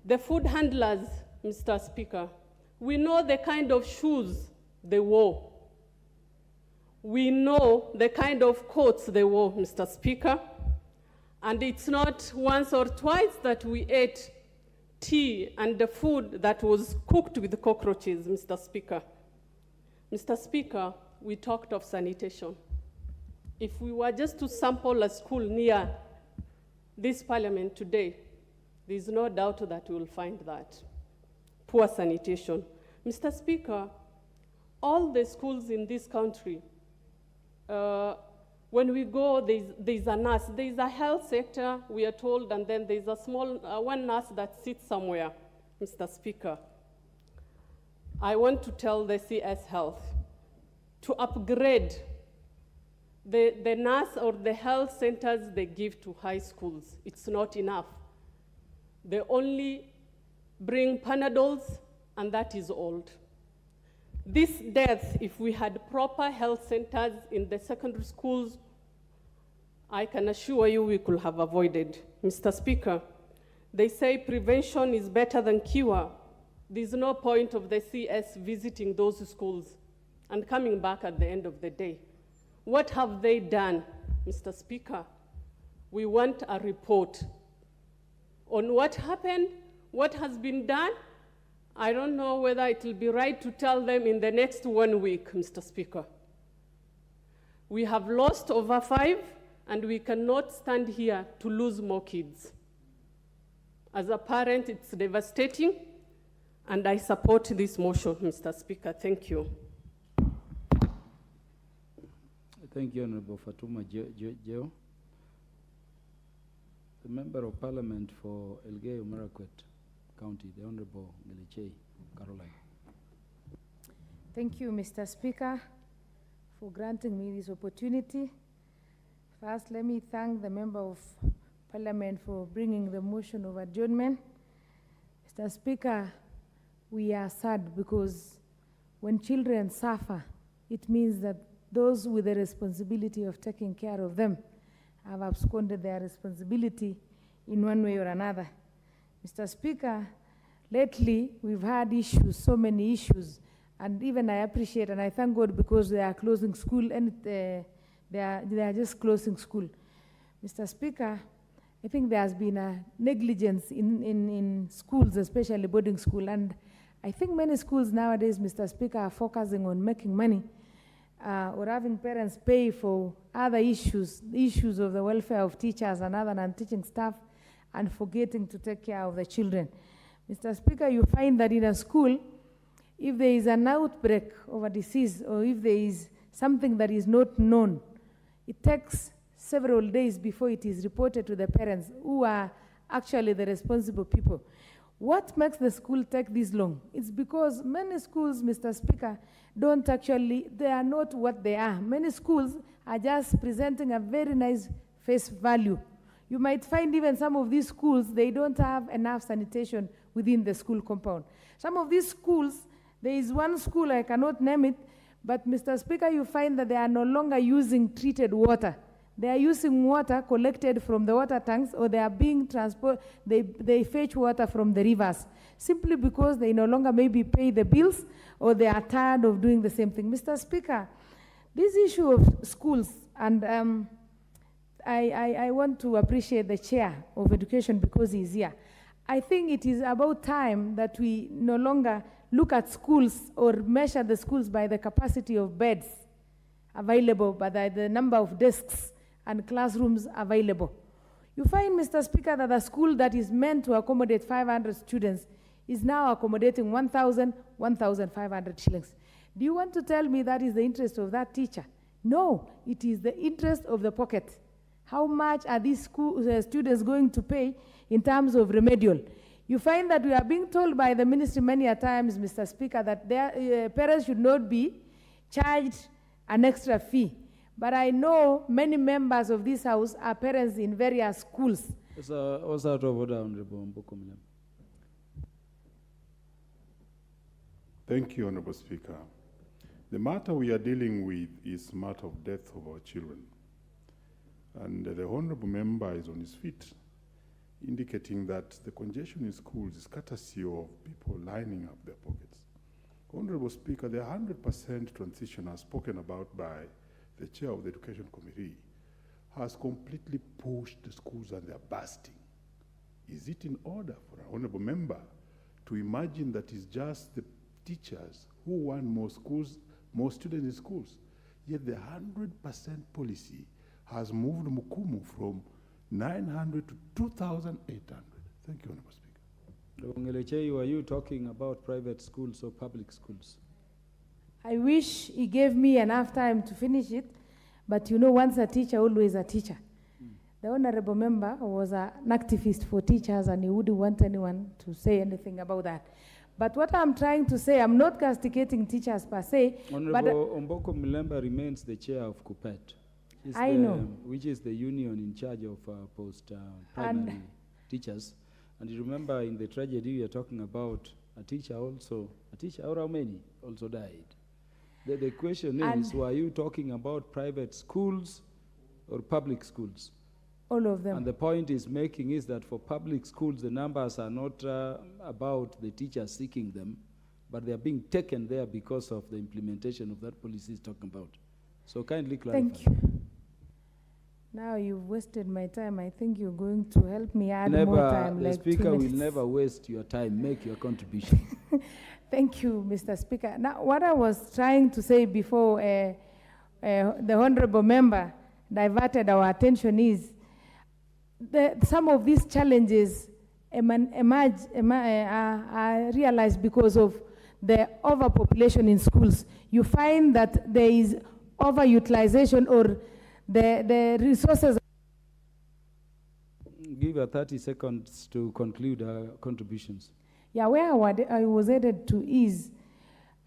The food handlers, Mr. Speaker, we know the kind of shoes they wore. We know the kind of coats they wore, Mr. Speaker. And it's not once or twice that we ate tea and the food that was cooked with cockroaches, Mr. Speaker. Mr. Speaker, we talked of sanitation. If we were just to sample a school near this parliament today, there's no doubt that we will find that. Poor sanitation. Mr. Speaker, all the schools in this country, when we go, there's a nurse. There's a health sector, we are told, and then there's a small, one nurse that sits somewhere, Mr. Speaker. I want to tell the CS Health to upgrade the nurse or the health centers they give to high schools. It's not enough. They only bring Panadols, and that is old. This death, if we had proper health centers in the secondary schools, I can assure you we could have avoided. Mr. Speaker, they say prevention is better than cure. There's no point of the CS visiting those schools and coming back at the end of the day. What have they done, Mr. Speaker? We want a report on what happened, what has been done. I don't know whether it will be right to tell them in the next 1 week, Mr. Speaker. We have lost over 5, and we cannot stand here to lose more kids. As a parent, it's devastating, and I support this motion, Mr. Speaker. Thank you. Thank you, Honorable Fatuma Geo. The Member of Parliament for Elgeyo Marakwet County, the Honorable Ngeleche Caroline. Thank you, Mr. Speaker, for granting me this opportunity. First, let me thank the Member of Parliament for bringing the motion of adjournment. Mr. Speaker, we are sad because when children suffer, it means that those with the responsibility of taking care of them have absconded their responsibility in one way or another. Mr. Speaker, lately we've had issues, so many issues, and even I appreciate and I thank God because they are closing school and they are just closing school. Mr. Speaker, I think there has been a negligence in schools, especially boarding school, and I think many schools nowadays, Mr. Speaker, are focusing on making money or having parents pay for other issues, the issues of the welfare of teachers and other non-teaching staff, and forgetting to take care of the children. Mr. Speaker, you find that in a school, if there is an outbreak of a disease or if there is something that is not known, it takes several days before it is reported to the parents who are actually the responsible people. What makes the school take this long? It's because many schools, Mr. Speaker, don't actually, they are not what they are. Many schools are just presenting a very nice face value. You might find even some of these schools, they don't have enough sanitation within the school compound. Some of these schools, there is one school, I cannot name it, but Mr. Speaker, you find that they are no longer using treated water. They are using water collected from the water tanks, or they are being transported, they fetch water from the rivers, simply because they no longer maybe pay the bills, or they are tired of doing the same thing. Mr. Speaker, this issue of schools, and I want to appreciate the chair of education because he's here. I think it is about time that we no longer look at schools or measure the schools by the capacity of beds available, by the number of desks and classrooms available. You find, Mr. Speaker, that a school that is meant to accommodate 500 students is now accommodating 1,000, 1,500 shillings. Do you want to tell me that is the interest of that teacher? No, it is the interest of the pocket. How much are these students going to pay in terms of remedial? You find that we are being told by the ministry many a times, Mr. Speaker, that their parents should not be charged an extra fee. But I know many members of this house are parents in various schools. Was out of order, Honorable Mboko. Thank you, Honorable Speaker. The matter we are dealing with is the matter of death of our children. And the Honorable Member is on his feet, indicating that the congestion in schools is courtesy of people lining up their pockets. Honorable Speaker, the 100% transition as spoken about by the chair of the Education Committee has completely pushed the schools and they're bursting. Is it in order for an honorable member to imagine that it's just the teachers who want more schools, more students in schools? Yet the 100% policy has moved Mukumu from 900 to 2,800. Thank you, Honorable Speaker. Ngeleche, were you talking about private schools or public schools? I wish he gave me enough time to finish it, but you know, once a teacher, always a teacher. The honorable member was an activist for teachers, and he wouldn't want anyone to say anything about that. But what I'm trying to say, I'm not castigating teachers per se. Honorable Omboko Milemba remains the chair of KUPPET. I know. Which is the union in charge of post-primary teachers. And you remember in the tragedy we are talking about a teacher or how many also died. The question is, were you talking about private schools or public schools? All of them. And the point is making is that for public schools, the numbers are not about the teachers seeking them. but they are being taken there because of the implementation of that policy he's talking about. So kindly clarify. Thank you. Now you've wasted my time. I think you're going to help me add more time. The like Speaker 2 will minutes. never waste your time. Make your contribution. Thank you, Mr. Speaker. Now, what I was trying to say before the honorable member diverted our attention is some of these challenges are realized because of the overpopulation in schools. You find that there is overutilization or the resources. Give her 30 seconds to conclude her contributions. Yeah, where I was headed to is,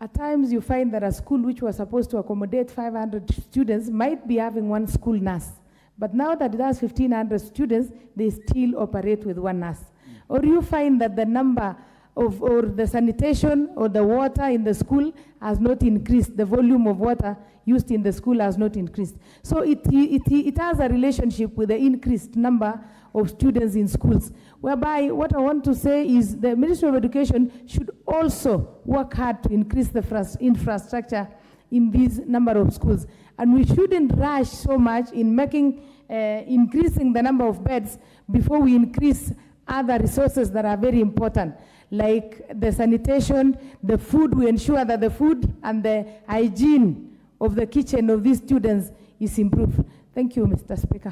at times you find that a school which was supposed to accommodate 500 students might be having one school nurse. But now that it has 1,500 students, they still operate with one nurse. Or you find that the number of, or the sanitation or the water in the school has not increased. The volume of water used in the school has not increased. So it has a relationship with the increased number of students in schools, whereby what I want to say is the Ministry of Education should also work hard to increase the infrastructure in these number of schools. And we shouldn't rush so much in making, increasing the number of beds before we increase other resources that are very important, like the sanitation, the food. We ensure that the food and the hygiene of the kitchen of these students is improved. Thank you, Mr. Speaker.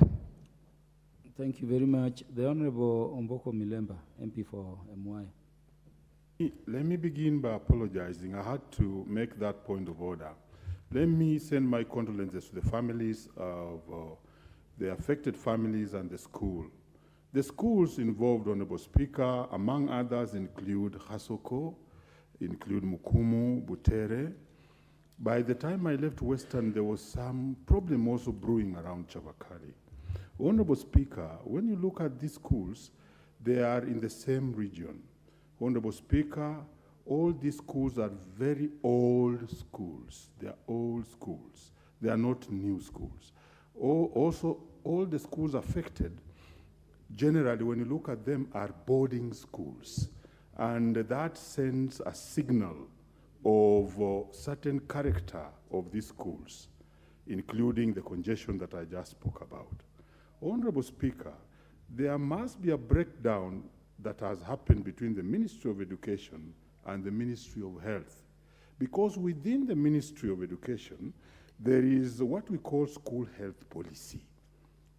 Thank you very much. The Honorable Omboko Milemba, MP for MY. Let me begin by apologizing. I had to make that point of order. Let me send my condolences to the families of the affected families and the school. The schools involved, Honorable Speaker, among others include Hasoko, include Mukumu, Butere. By the time I left Western, there was some problem also brewing around Chavakali. Honorable Speaker, when you look at these schools, they are in the same region. Honorable Speaker, all these schools are very old schools. They are old schools. They are not new schools. Also, all the schools affected, generally, when you look at them, are boarding schools. And that sends a signal of certain character of these schools, including the congestion that I just spoke about. Honorable Speaker, there must be a breakdown that has happened between the Ministry of Education and the Ministry of Health. Because within the Ministry of Education, there is what we call school health policy.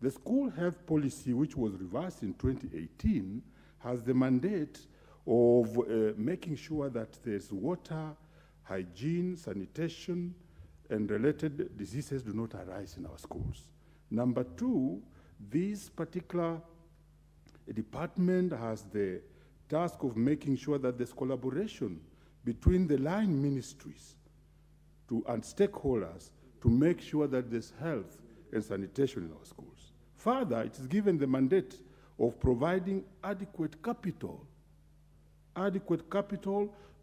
The school health policy, which was reversed in 2018, has the mandate of making sure that there's water, hygiene, sanitation, and related diseases do not arise in our schools. Number two, this particular department has the task of making sure that there's collaboration between the line ministries and stakeholders to make sure that there's health and sanitation in our schools. Further, it is given the mandate of providing adequate capital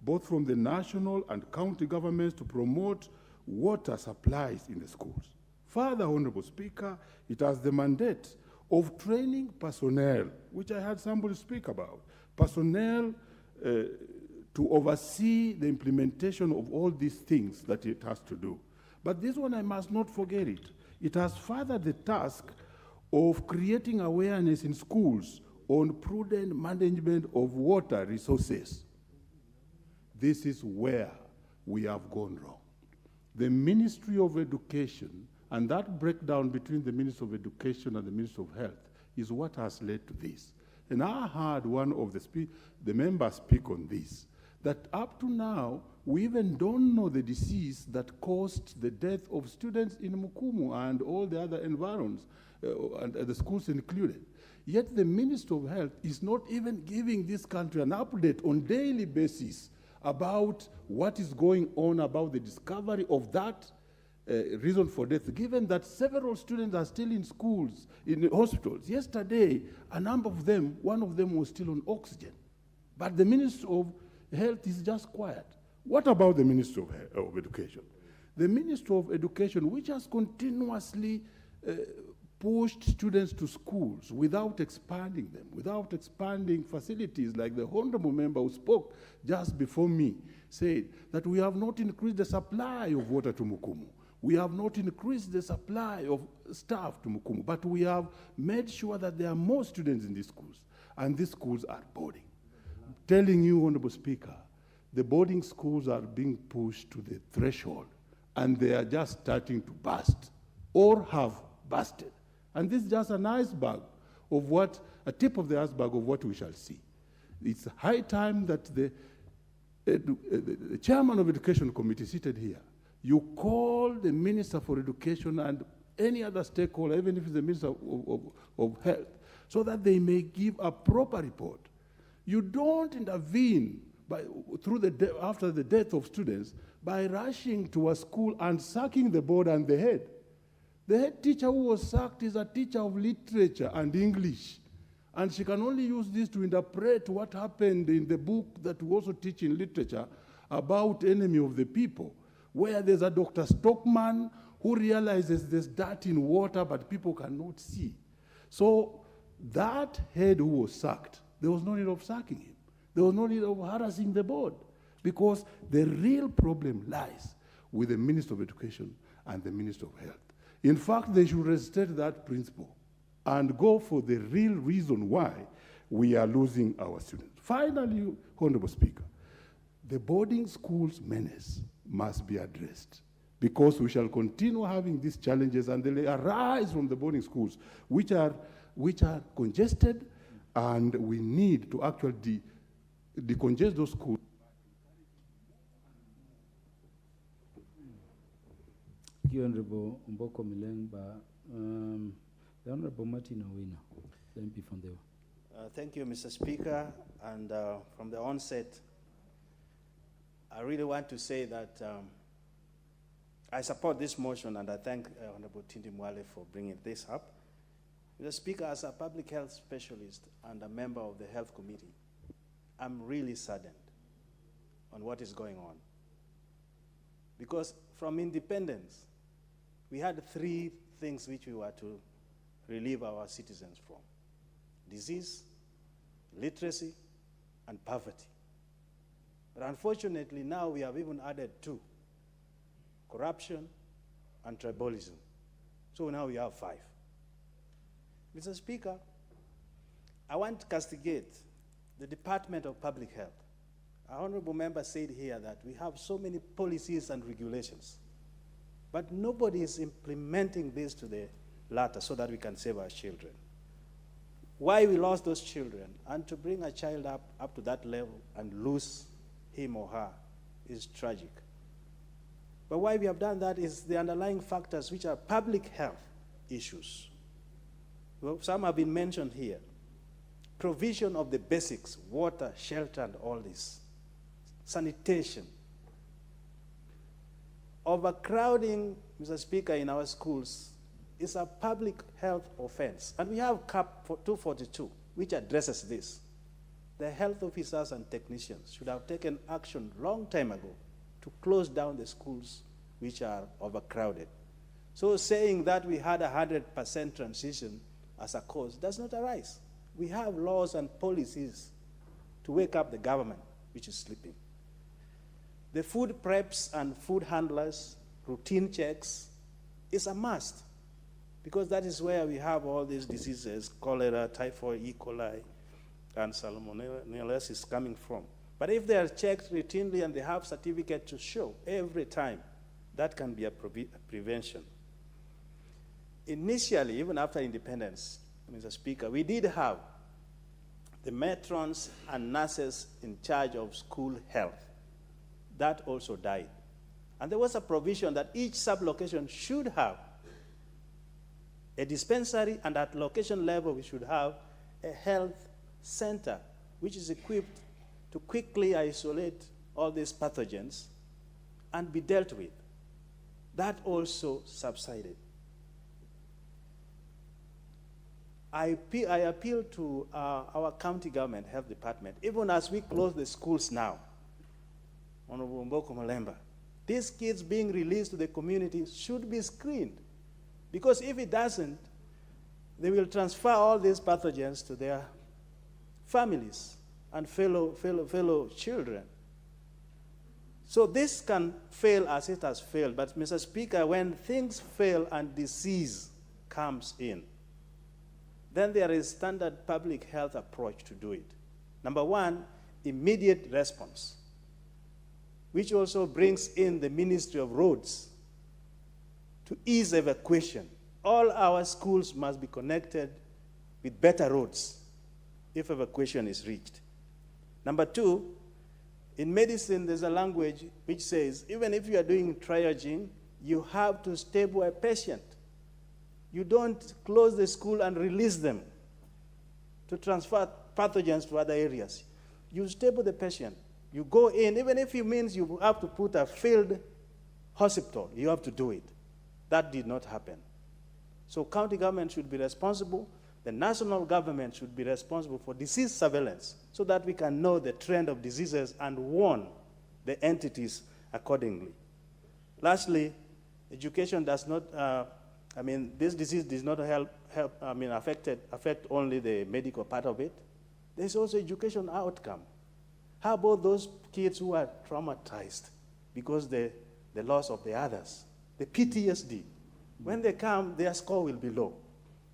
both from the national and county governments to promote water supplies in the schools. Further, Honorable Speaker, it has the mandate of training personnel, which I had somebody speak about, personnel to oversee the implementation of all these things that it has to do. But this one, I must not forget it. It has further the task of creating awareness in schools on prudent management of water resources. This is where we have gone wrong. The Ministry of Education, and that breakdown between the Ministry of Education and the Ministry of Health is what has led to this. And I heard one of the members speak on this, that up to now, we even don't know the disease that caused the death of students in Mukumu and all the other environs, and the schools included. Yet the Minister of Health is not even giving this country an update on a daily basis about what is going on, about the discovery of that reason for death, given that several students are still in schools, in hospitals. Yesterday, a number of them, one of them was still on oxygen. But the Minister of Health is just quiet. What about the Minister of Education? The Minister of Education, which has continuously pushed students to schools without expanding them, without expanding facilities, like the honorable member who spoke just before me said, that we have not increased the supply of water to Mukumu. We have not increased the supply of staff to Mukumu, but we have made sure that there are more students in these schools, and these schools are boarding. Telling you, Honorable Speaker, the boarding schools are being pushed to the threshold, and they are just starting to burst or have busted. And this is just an iceberg of what, a tip of the iceberg of what we shall see. It's high time that the chairman of Education Committee seated here, you call the Minister for Education and any other stakeholder, even if it's the Minister of Health, so that they may give a proper report. You don't intervene after the death of students by rushing to a school and sacking the board and the head. The head teacher who was sacked is a teacher of literature and English, and she can only use this to interpret what happened in the book that we also teach in literature about Enemy of the People, where there's a Dr. Stockman who realizes there's dirt in water but people cannot see. So that head who was sacked, there was no need of sacking him. There was no need of harassing the board, because the real problem lies with the Minister of Education and the Minister of Health. In fact, they should restate that principle and go for the real reason why we are losing our students. Finally, Honorable Speaker, the boarding schools menace must be addressed, because we shall continue having these challenges, and they arise from the boarding schools, which are congested, and we need to actually decongest those schools. Thank you, Honorable Mboko Milengba. The Honorable Martin Owino, the MP from there. Thank you, Mr. Speaker. And from the onset, I really want to say that I support this motion, and I thank Honorable Tindi Mwale for bringing this up. Mr. Speaker, as a public health specialist and a member of the Health Committee, I'm really saddened on what is going on. Because from independence, we had 3 things which we were to relieve our citizens from: disease, literacy, and poverty. But unfortunately, now we have even added 2, corruption and tribalism. So now we have 5. Mr. Speaker, I want to castigate the Department of Public Health. Our honorable member said here that we have so many policies and regulations, but nobody is implementing this to the latter so that we can save our children. Why we lost those children, and to bring a child up to that level and lose him or her is tragic. But why we have done that is the underlying factors, which are public health issues. Well, some have been mentioned here. Provision of the basics, water, shelter, and all this. Sanitation. Overcrowding, Mr. Speaker, in our schools is a public health offense. And we have CAP 242, which addresses this. The health officers and technicians should have taken action long time ago to close down the schools which are overcrowded. So saying that we had 100% transition as a cause does not arise. We have laws and policies to wake up the government, which is sleeping. The food preps and food handlers, routine checks, is a must, because that is where we have all these diseases, cholera, typhoid, E. coli, and salmonella is coming from. But if they are checked routinely and they have certificate to show every time, that can be a prevention. Initially, even after independence, Mr. Speaker, we did have the matrons and nurses in charge of school health. That also died. And there was a provision that each sub-location should have a dispensary, and at location level we should have a health center which is equipped to quickly isolate all these pathogens and be dealt with. That also subsided. I appeal to our county government health department, even as we close the schools now, Honorable Mboko Molemba, these kids being released to the community should be screened. Because if it doesn't, they will transfer all these pathogens to their families and fellow children. So this can fail as it has failed. But, Mr. Speaker, when things fail and disease comes in, then there is standard public health approach to do it. Number one, immediate response, which also brings in the Ministry of Roads to ease evacuation. All our schools must be connected with better roads if evacuation is reached. Number two, in medicine, there's a language which says, even if you are doing triaging, you have to stable a patient. You don't close the school and release them to transfer pathogens to other areas. You stable the patient. You go in, even if it means you have to put a field hospital, you have to do it. That did not happen. So county government should be responsible. The national government should be responsible for disease surveillance so that we can know the trend of diseases and warn the entities accordingly. Lastly, education does not, this disease does not affect only the medical part of it. There's also education outcome. How about those kids who are traumatized because the loss of the others? The PTSD. When they come, their score will be low.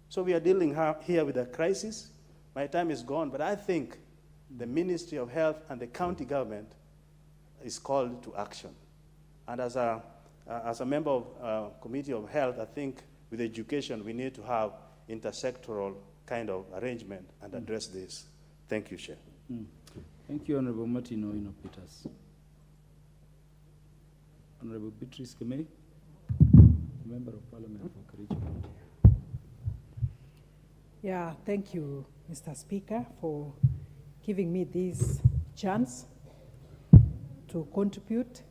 So we are dealing here with a crisis. My time is gone, but I think the Ministry of Health and the county government is called to action. And as a member of Committee of Health, I think with education, we need to have intersectoral kind of arrangement and address this. Thank you, Chair. Thank you, Honorable Martin Oino Peters. Honorable Beatrice Kemei, Member of Parliament for Kericho. Yeah, thank you, Mr. Speaker, for giving me this chance to contribute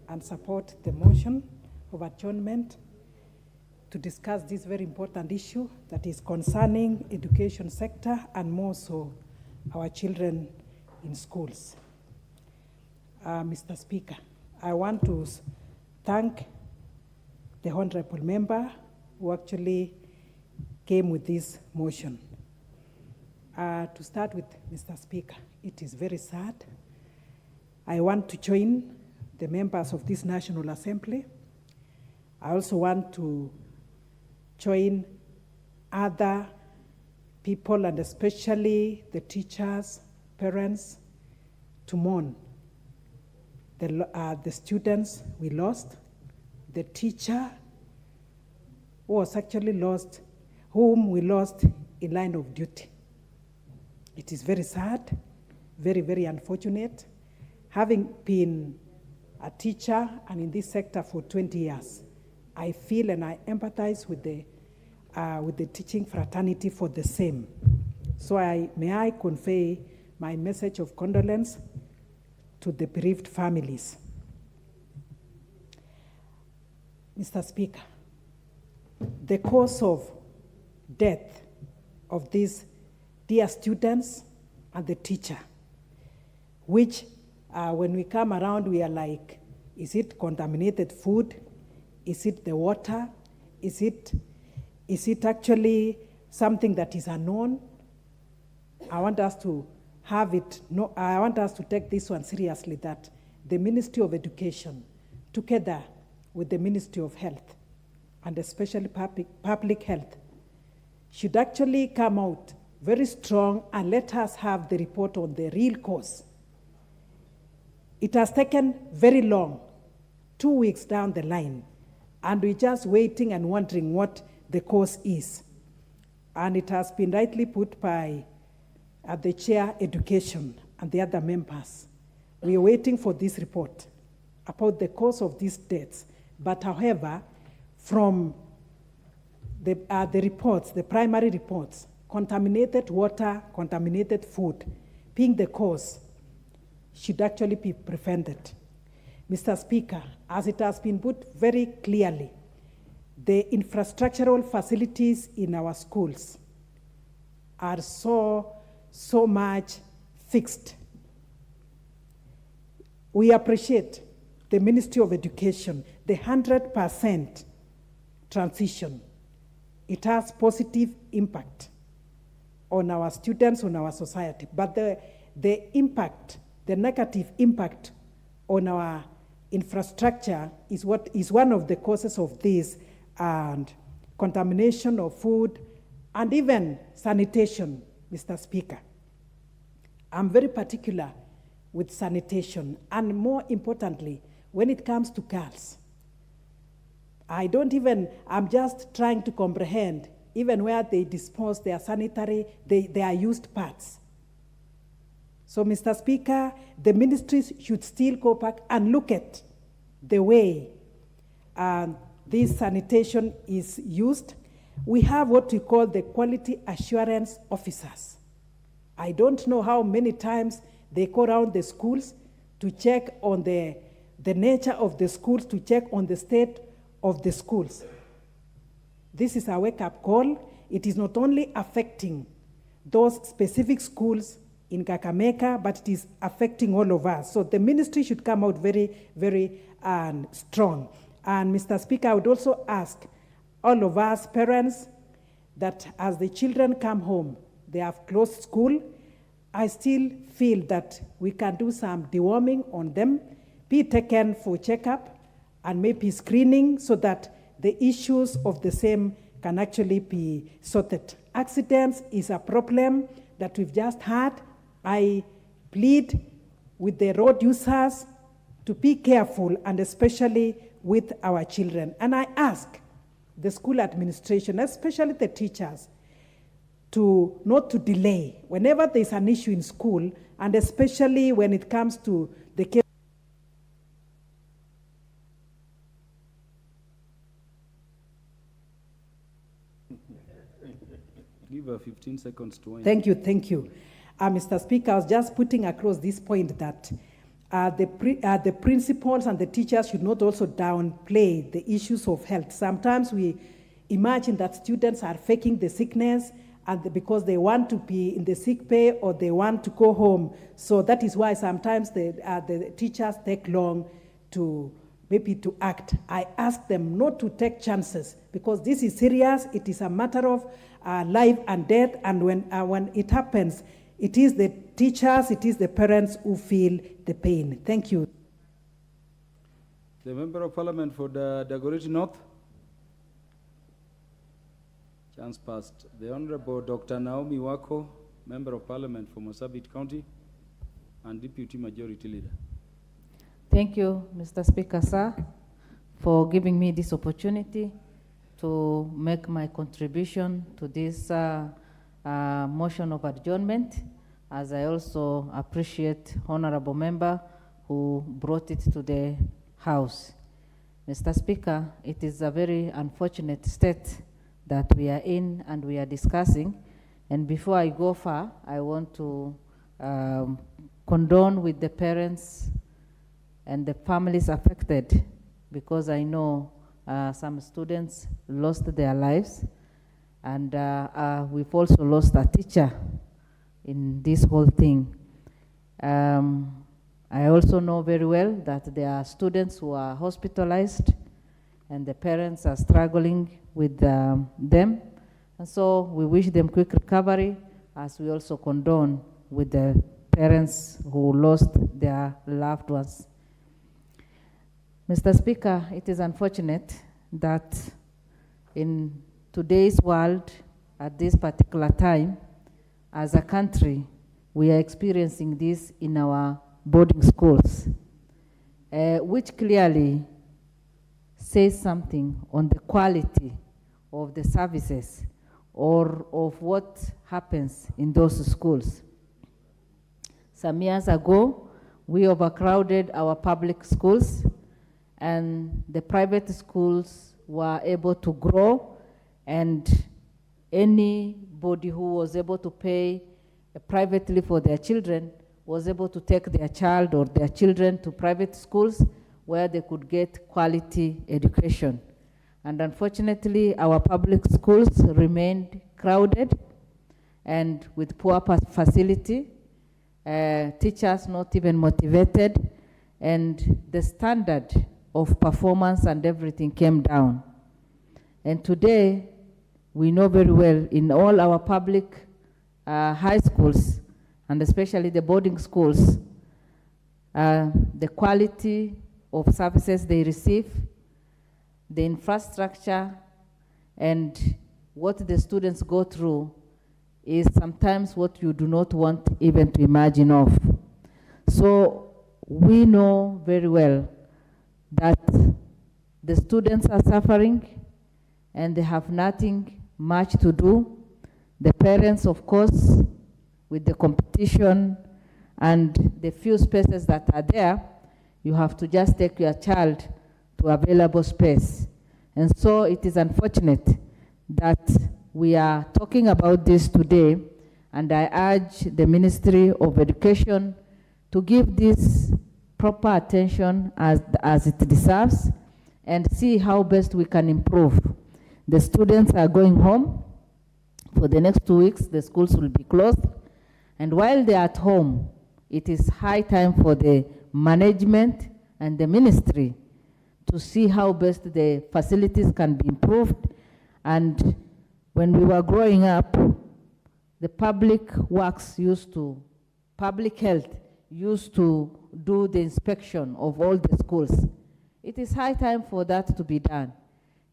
and support the motion of adjournment to discuss this very important issue that is concerning education sector and more so our children in schools. Mr. Speaker, I want to thank the honorable member who actually came with this motion. To start with, Mr. Speaker, it is very sad. I want to join the members of this National Assembly. I also want to join other people and especially the teachers, parents, to mourn the students we lost, the teacher who was actually lost, whom we lost in line of duty. It is very sad, very, very unfortunate. Having been a teacher and in this sector for 20 years, I feel and I empathize with the teaching fraternity for the same. So may I convey my message of condolence to the bereaved families. Mr. Speaker, the cause of death of these dear students and the teacher, which when we come around, we are like, is it contaminated food? Is it the water? Is it actually something that is unknown? I want us to take this one seriously, that the Ministry of Education, together with the Ministry of Health, and especially public health, should actually come out very strong and let us have the report on the real cause. It has taken very long, 2 weeks down the line, and we're just waiting and wondering what the cause is. And it has been rightly put by the Chair Education and the other members. We are waiting for this report about the cause of these deaths. But however, from the reports, the primary reports, contaminated water, contaminated food, being the cause, should actually be prevented. Mr. Speaker, as it has been put very clearly, the infrastructural facilities in our schools are so much fixed. We appreciate the Ministry of Education, the 100% transition it has positive impact on our students, on our society. But the impact, the negative impact on our infrastructure is what is one of the causes of this, and contamination of food and even sanitation, Mr. Speaker. I'm very particular with sanitation, and more importantly, when it comes to girls. I'm just trying to comprehend even where they dispose their their used parts. So, Mr. Speaker, the ministries should still go back and look at the way this sanitation is used. We have what we call the quality assurance officers. I don't know how many times they go around the schools to check on the nature of the schools, to check on the state of the schools. This is a wake-up call. It is not only affecting those specific schools in Kakamega, but it is affecting all of us. So the ministry should come out very, very strong. And Mr. Speaker, I would also ask all of us parents that as the children come home, they have closed school, I still feel that we can do some deworming on them, be taken for checkup, and maybe screening so that the issues of the same can actually be sorted. Accidents is a problem that we've just had. I plead with the road users to be careful, and especially with our children. And I ask the school administration, especially the teachers, to not to delay whenever there's an issue in school, and especially when it comes to the case. Give her 15 seconds to end. Thank you. Mr. Speaker, I was just putting across this point that the principals and the teachers should not also downplay the issues of health. Sometimes we imagine that students are faking the sickness because they want to be in the sick pay or they want to go home. So that is why sometimes the teachers take long to act. I ask them not to take chances because this is serious. It is a matter of life and death. And when it happens, it is the teachers, it is the parents who feel the pain. Thank you. The Member of Parliament for the Dagoretti North. Chance passed. The Honorable Dr. Naomi Wako, Member of Parliament for Marsabit County and Deputy Majority Leader. Thank you, Mr. Speaker, sir, for giving me this opportunity to make my contribution to this motion of adjournment, as I also appreciate Honorable Member who brought it to the House. Mr. Speaker, it is a very unfortunate state that we are in and we are discussing. And before I go far, I want to condone with the parents and the families affected, because I know some students lost their lives, and we've also lost a teacher in this whole thing. I also know very well that there are students who are hospitalized and the parents are struggling with them. And so we wish them quick recovery, as we also condone with the parents who lost their loved ones. Mr. Speaker, it is unfortunate that in today's world, at this particular time, as a country, we are experiencing this in our boarding schools, which clearly says something on the quality of the services or of what happens in those schools. Some years ago, we overcrowded our public schools, and the private schools were able to grow, and anybody who was able to pay privately for their children was able to take their child or their children to private schools where they could get quality education. And unfortunately, our public schools remained crowded and with poor facility, teachers not even motivated, and the standard of performance and everything came down. And today, we know very well in all our public high schools, and especially the boarding schools, the quality of services they receive, the infrastructure, and what the students go through is sometimes what you do not want even to imagine of. So we know very well that the students are suffering and they have nothing much to do. The parents, of course, with the competition and the few spaces that are there, you have to just take your child to available space. And so it is unfortunate that we are talking about this today, and I urge the Ministry of Education to give this proper attention as it deserves and see how best we can improve. The students are going home. For the next 2 weeks, the schools will be closed. And while they're at home, it is high time for the management and the ministry to see how best the facilities can be improved. And when we were growing up, the public health used to do the inspection of all the schools. It is high time for that to be done.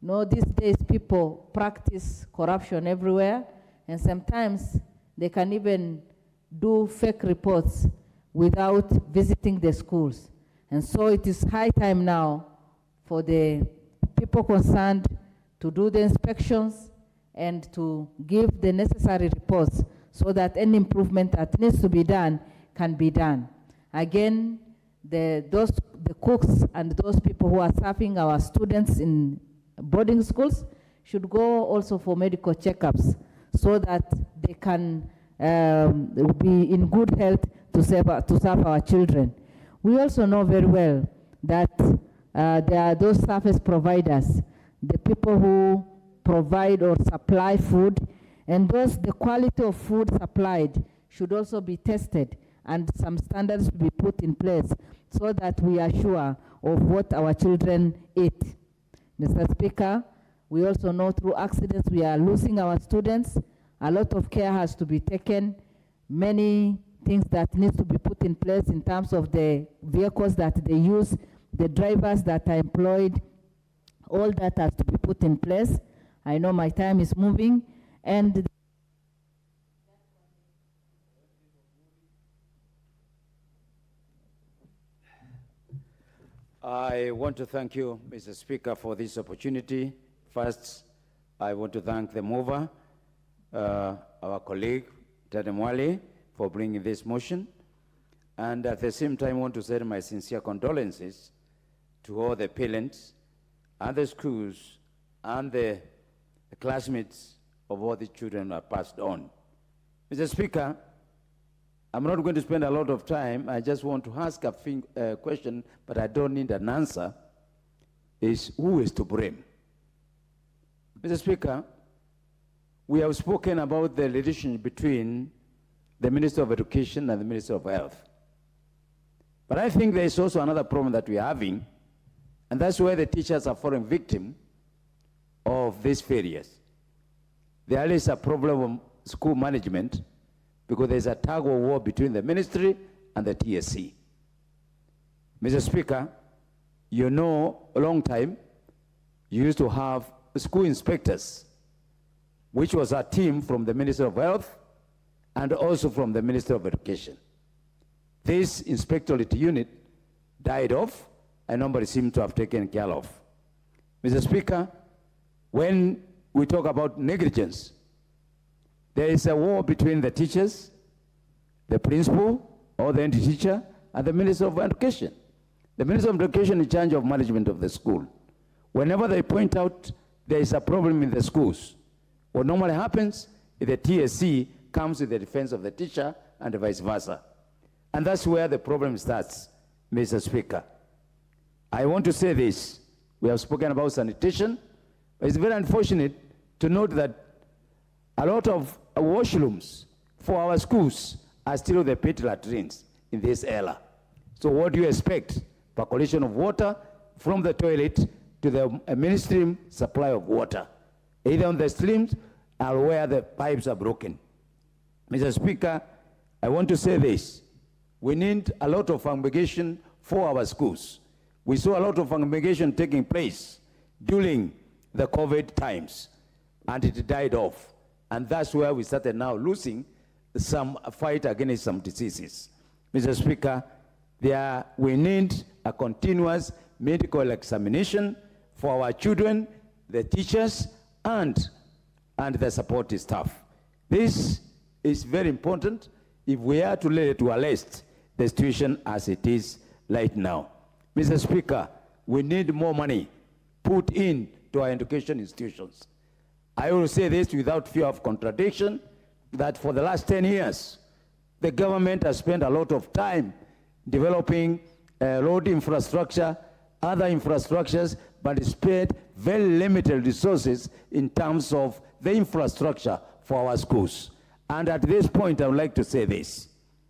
These days people practice corruption everywhere, and sometimes they can even do fake reports without visiting the schools. And so it is high time now for the people concerned to do the inspections and to give the necessary reports so that any improvement that needs to be done can be done. Again, the cooks and those people who are serving our students in boarding schools should go also for medical checkups so that they can be in good health to serve our children. We also know very well that there are those service providers, the people who provide or supply food, and the quality of food supplied should also be tested and some standards be put in place so that we are sure of what our children eat. Mr. Speaker, we also know through accidents we are losing our students. A lot of care has to be taken. Many things that need to be put in place in terms of the vehicles that they use, the drivers that are employed, all that has to be put in place. I know my time is moving, and I want to thank you, Mr. Speaker, for this opportunity. First, I want to thank the mover, our colleague, Tade Mwale, for bringing this motion. And at the same time, I want to send my sincere condolences to all the parents and the schools and the classmates of all the children who are passed on. Mr. Speaker, I'm not going to spend a lot of time. I just want to ask a question, but I don't need an answer, is who is to blame? Mr. Speaker, we have spoken about the relationship between the Minister of Education and the Minister of Health. But I think there is also another problem that we are having, and that's where the teachers are falling victim of these failures. There is a problem of school management because there's a tug of war between the ministry and the TSC. Mr. Speaker, you know, a long time, you used to have school inspectors, which was a team from the Minister of Health and also from the Minister of Education. This inspectorate unit died off, and nobody seemed to have taken care of. Mr. Speaker, when we talk about negligence, there is a war between the teachers, the principal, or the entity teacher, and the Minister of Education. The Minister of Education is in charge of management of the school. Whenever they point out there is a problem in the schools, what normally happens is the TSC comes with the defense of the teacher and vice versa. And that's where the problem starts, Mr. Speaker. I want to say this. We have spoken about sanitation. It's very unfortunate to note that a lot of washrooms for our schools are still the pit latrines in this era. So what do you expect? Percolation of water from the toilet to the mainstream supply of water, either on the streams or where the pipes are broken. Mr. Speaker, I want to say this. We need a lot of fumigation for our schools. We saw a lot of fumigation taking place during the COVID times, and it died off. And that's where we started now losing some fight against some diseases. Mr. Speaker, we need a continuous medical examination for our children, the teachers, and the support staff. This is very important if we are to arrest the situation as it is right now. Mr. Speaker, we need more money put in to our education institutions. I will say this without fear of contradiction, that for the last 10 years, the government has spent a lot of time developing road infrastructure, other infrastructures, but spent very limited resources in terms of the infrastructure for our schools. And at this point, I would like to say this.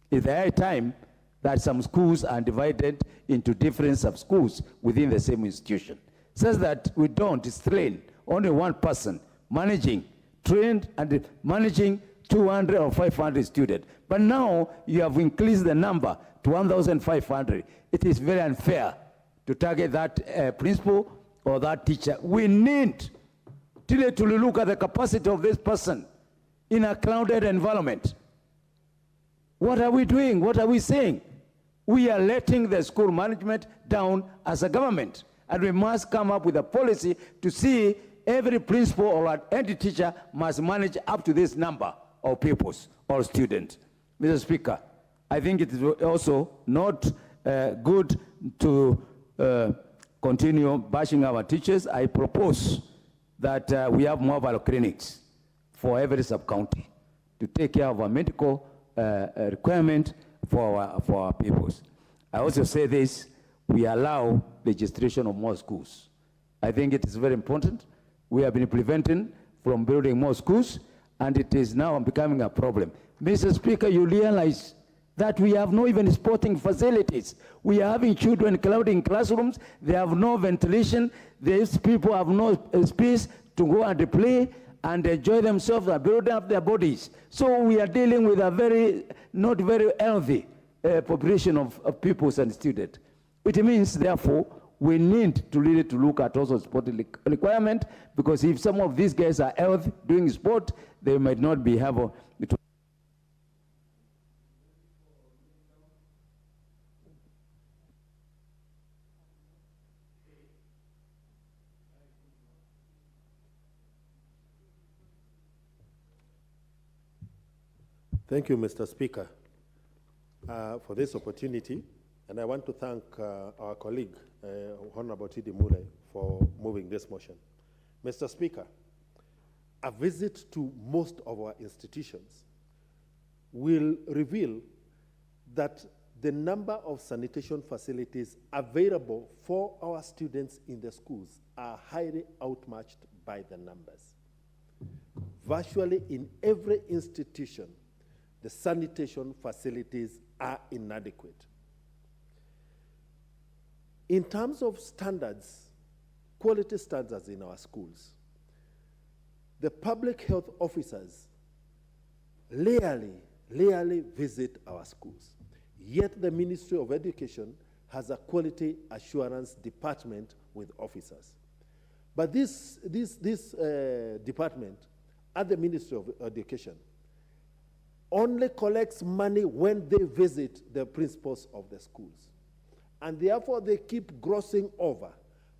It's the high time that some schools are divided into different sub-schools within the same institution, such that we don't strain only one person managing 200 or 500 students. But now you have increased the number to 1,500. It is very unfair to target that principal or that teacher. We need to look at the capacity of this person in a crowded environment. What are we doing? What are we saying? We are letting the school management down as a government, and we must come up with a policy to see every principal or any teacher must manage up to this number of pupils or students. Mr. Speaker, I think it is also not good to continue bashing our teachers. I propose that we have mobile clinics for every sub-county to take care of our medical requirement for our pupils. I also say this, we allow the registration of more schools. I think it is very important. We have been preventing from building more schools, and it is now becoming a problem. Mr. Speaker, you realize that we have no even sporting facilities. We are having children crowding classrooms. They have no ventilation. These people have no space to go and play and enjoy themselves and build up their bodies. So we are dealing with a not very healthy population of pupils and students. It means, therefore, we need to really look at also sporting requirement, because if some of these guys are healthy doing sport, they might not be able to. Thank you, Mr. Speaker, for this opportunity. And I want to thank our colleague, Honorable Tidi Mule, for moving this motion. Mr. Speaker, a visit to most of our institutions will reveal that the number of sanitation facilities available for our students in the schools are highly outmatched by the numbers. Virtually in every institution, the sanitation facilities are inadequate. In terms of standards, quality standards in our schools, the public health officers rarely visit our schools. Yet the Ministry of Education has a quality assurance department with officers. But this department at the Ministry of Education only collects money when they visit the principals of the schools. And therefore, they keep grossing over,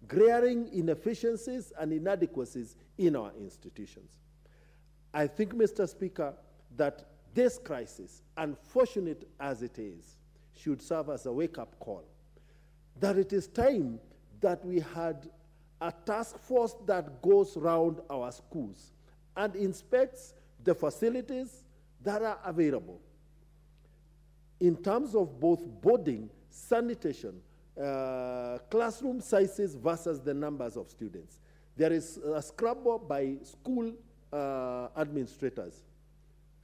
glaring inefficiencies and inadequacies in our institutions. I think, Mr. Speaker, that this crisis, unfortunate as it is, should serve as a wake-up call, that it is time that we had a task force that goes around our schools and inspects the facilities that are available in terms of both boarding, sanitation, classroom sizes versus the numbers of students. There is a scrabble by school administrators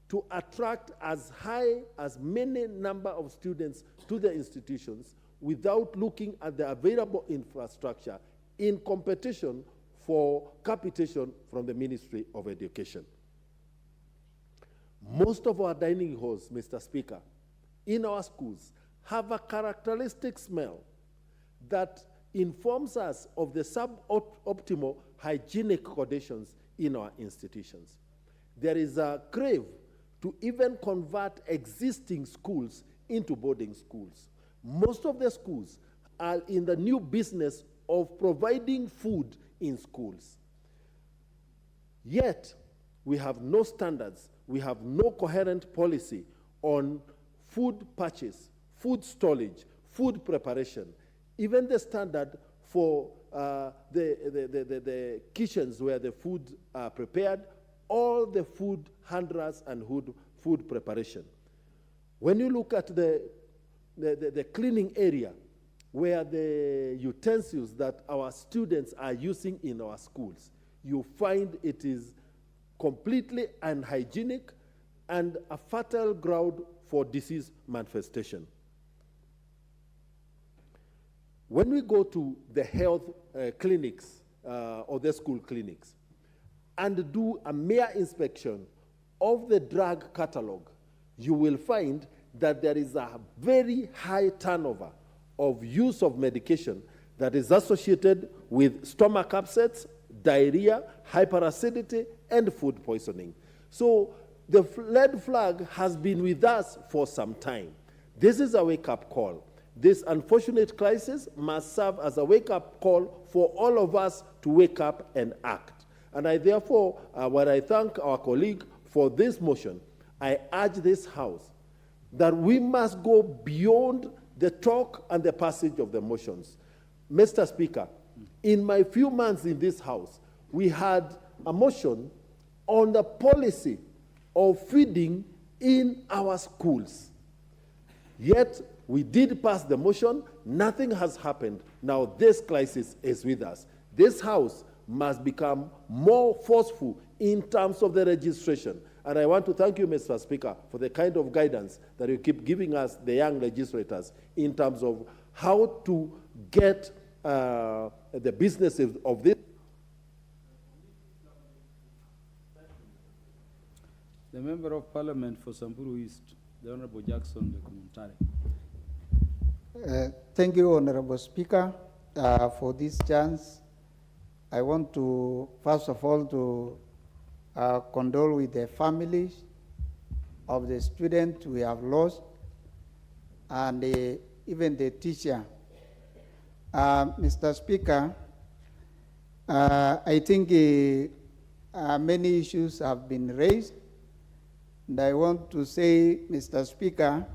to attract as many number of students to the institutions without looking at the available infrastructure in competition for capitation from the Ministry of Education. Most of our dining halls, Mr. Speaker, in our schools have a characteristic smell that informs us of the suboptimal hygienic conditions in our institutions. There is a crave to even convert existing schools into boarding schools. Most of the schools are in the new business of providing food in schools. Yet, we have no standards, we have no coherent policy on food purchase, food storage, food preparation, even the standard for the kitchens where the food are prepared, all the food handlers and food preparation. When you look at the cleaning area, where the utensils that our students are using in our schools, you find it is completely unhygienic and a fertile ground for disease manifestation. When we go to the health clinics or the school clinics and do a mere inspection of the drug catalog, you will find that there is a very high turnover of use of medication that is associated with stomach upsets, diarrhea, hyperacidity, and food poisoning. So the red flag has been with us for some time. This is a wake-up call. This unfortunate crisis must serve as a wake-up call for all of us to wake up and act. And I therefore, when I thank our colleague for this motion, I urge this House that we must go beyond the talk and the passage of the motions. Mr. Speaker, in my few months in this House, we had a motion on the policy of feeding in our schools. Yet, we did pass the motion, nothing has happened. Now this crisis is with us. This House must become more forceful in terms of the registration. And I want to thank you, Mr. Speaker, for the kind of guidance that you keep giving us, the young legislators, in terms of how to get the businesses of this. The Member of Parliament for Samburu East, the Honorable Jackson de Commentary. Thank you, Honorable Speaker, for this chance. I want to, first of all, to condole with the families of the student we have lost and even the teacher. Mr. Speaker, I think many issues have been raised, and I want to say, Mr. Speaker,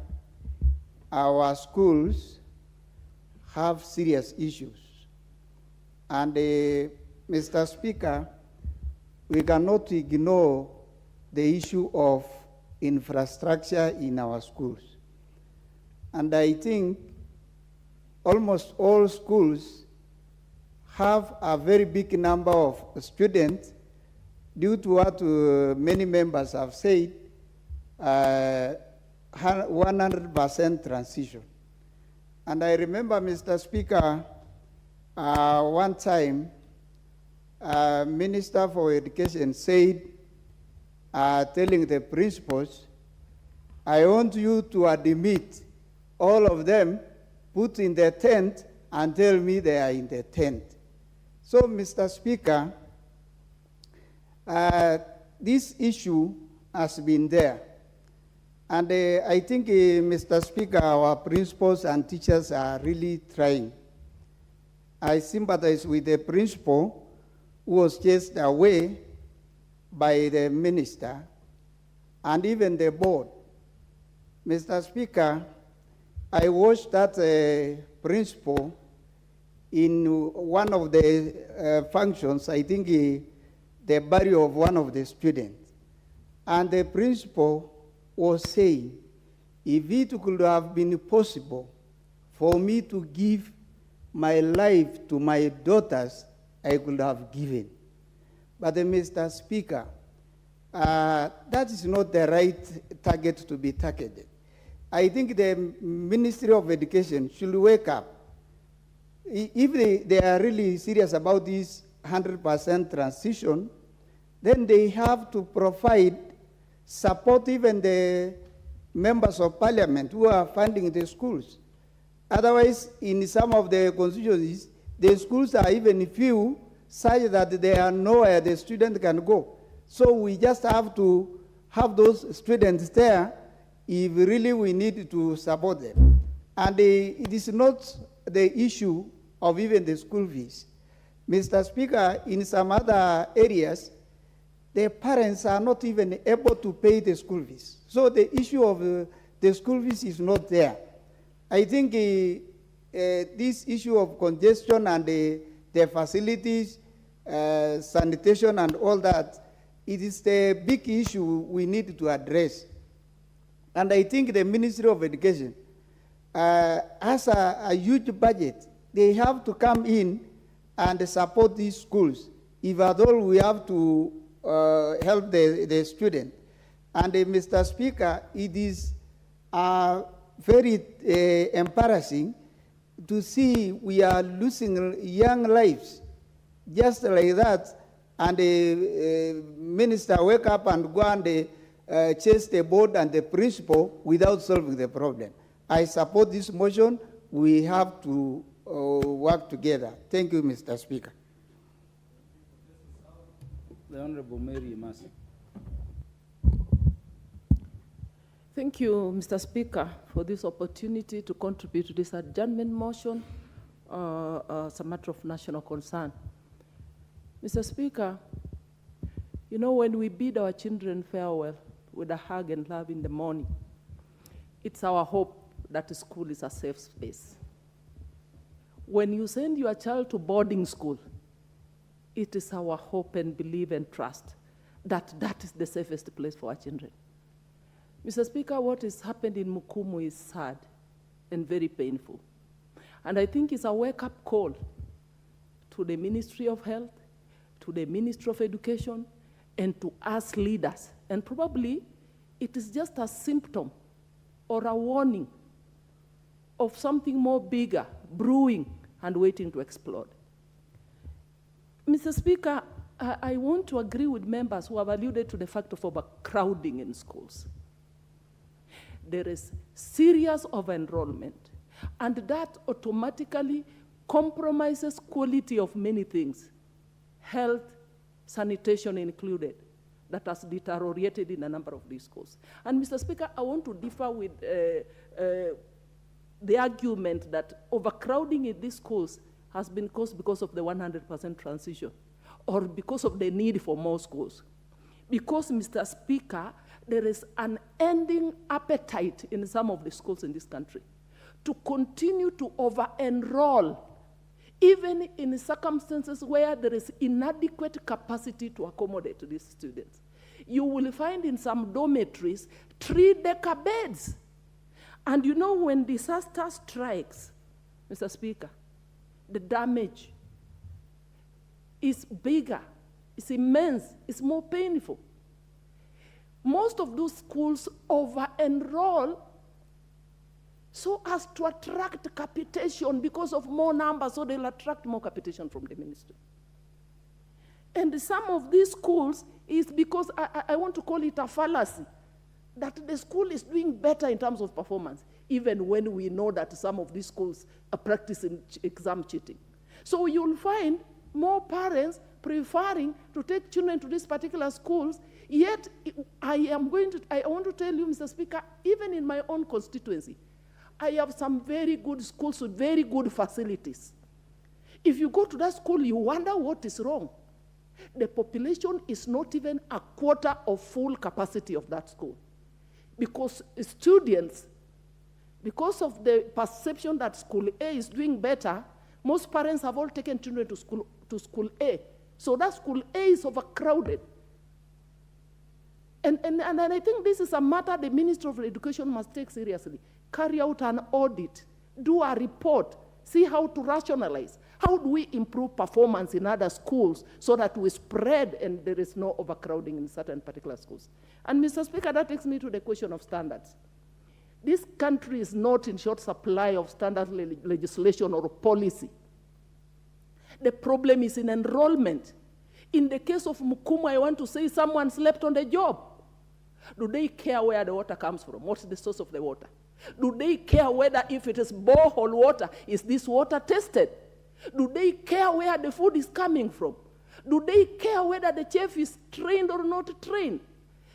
our schools have serious issues. And Mr. Speaker, we cannot ignore the issue of infrastructure in our schools. And I think almost all schools have a very big number of students due to what many members have said, 100% transition. And I remember, Mr. Speaker, one time, Minister for Education said, telling the principals, I want you to admit all of them, put in the tent, and tell me they are in the tent. So, Mr. Speaker, this issue has been there. And I think, Mr. Speaker, our principals and teachers are really trying. I sympathize with the principal who was chased away by the minister and even the board. Mr. Speaker, I watched that principal in one of the functions, I think the burial of one of the students. And the principal was saying, if it could have been possible for me to give my life to my daughters, I could have given. But Mr. Speaker, that is not the right target to be targeted. I think the Ministry of Education should wake up. If they are really serious about this 100% transition, then they have to provide support even the members of parliament who are funding the schools. Otherwise, in some of the constituencies, the schools are even few, such that there are nowhere the student can go. So we just have to have those students there if really we need to support them. And it is not the issue of even the school fees. Mr. Speaker, in some other areas, the parents are not even able to pay the school fees. So the issue of the school fees is not there. I think this issue of congestion and the facilities, sanitation and all that, it is the big issue we need to address. And I think the Ministry of Education has a huge budget. They have to come in and support these schools. If at all we have to help the student. And Mr. Speaker, it is very embarrassing to see we are losing young lives just like that, and the minister wake up and go and chase the board and the principal without solving the problem. I support this motion. We have to work together. Thank you, Mr. Speaker. The Honorable Mary Masi. Thank you, Mr. Speaker, for this opportunity to contribute to this adjournment motion as a matter of national concern. Mr. Speaker, you know, when we bid our children farewell with a hug and love in the morning, it's our hope that school is a safe space. When you send your child to boarding school, it is our hope and belief and trust that that is the safest place for our children. Mr. Speaker, what has happened in Mukumu is sad and very painful. And I think it's a wake-up call to the Ministry of Health, to the Ministry of Education, and to us leaders. And probably it is just a symptom or a warning of something more bigger, brewing and waiting to explode. Mr. Speaker, I want to agree with members who have alluded to the fact of overcrowding in schools. There is serious over-enrollment, and that automatically compromises quality of many things, health, sanitation included, that has deteriorated in a number of these schools. And Mr. Speaker, I want to differ with the argument that overcrowding in these schools has been caused because of the 100% transition or because of the need for more schools. Because, Mr. Speaker, there is an ending appetite in some of the schools in this country to continue to over-enroll, even in circumstances where there is inadequate capacity to accommodate these students. You will find in some dormitories 3-decker beds. And you know, when disaster strikes, Mr. Speaker, the damage is bigger, it's immense, it's more painful. Most of those schools over-enroll so as to attract capitation because of more numbers, so they'll attract more capitation from the ministry. And some of these schools is because, I want to call it a fallacy, that the school is doing better in terms of performance, even when we know that some of these schools are practicing exam cheating. So you'll find more parents preferring to take children to these particular schools, yet I want to tell you, Mr. Speaker, even in my own constituency, I have some very good schools with very good facilities. If you go to that school, you wonder what is wrong. The population is not even a quarter of full capacity of that school. Because students, because of the perception that school A is doing better, most parents have all taken children to school A. So that school A is overcrowded. And I think this is a matter the Ministry of Education must take seriously. Carry out an audit, do a report, see how to rationalize. How do we improve performance in other schools so that we spread and there is no overcrowding in certain particular schools? And Mr. Speaker, that takes me to the question of standards. This country is not in short supply of standard legislation or policy. The problem is in enrollment. In the case of Mukumu, I want to say someone slept on the job. Do they care where the water comes from? What's the source of the water? Do they care whether if it is borehole water, is this water tested? Do they care where the food is coming from? Do they care whether the chef is trained or not trained?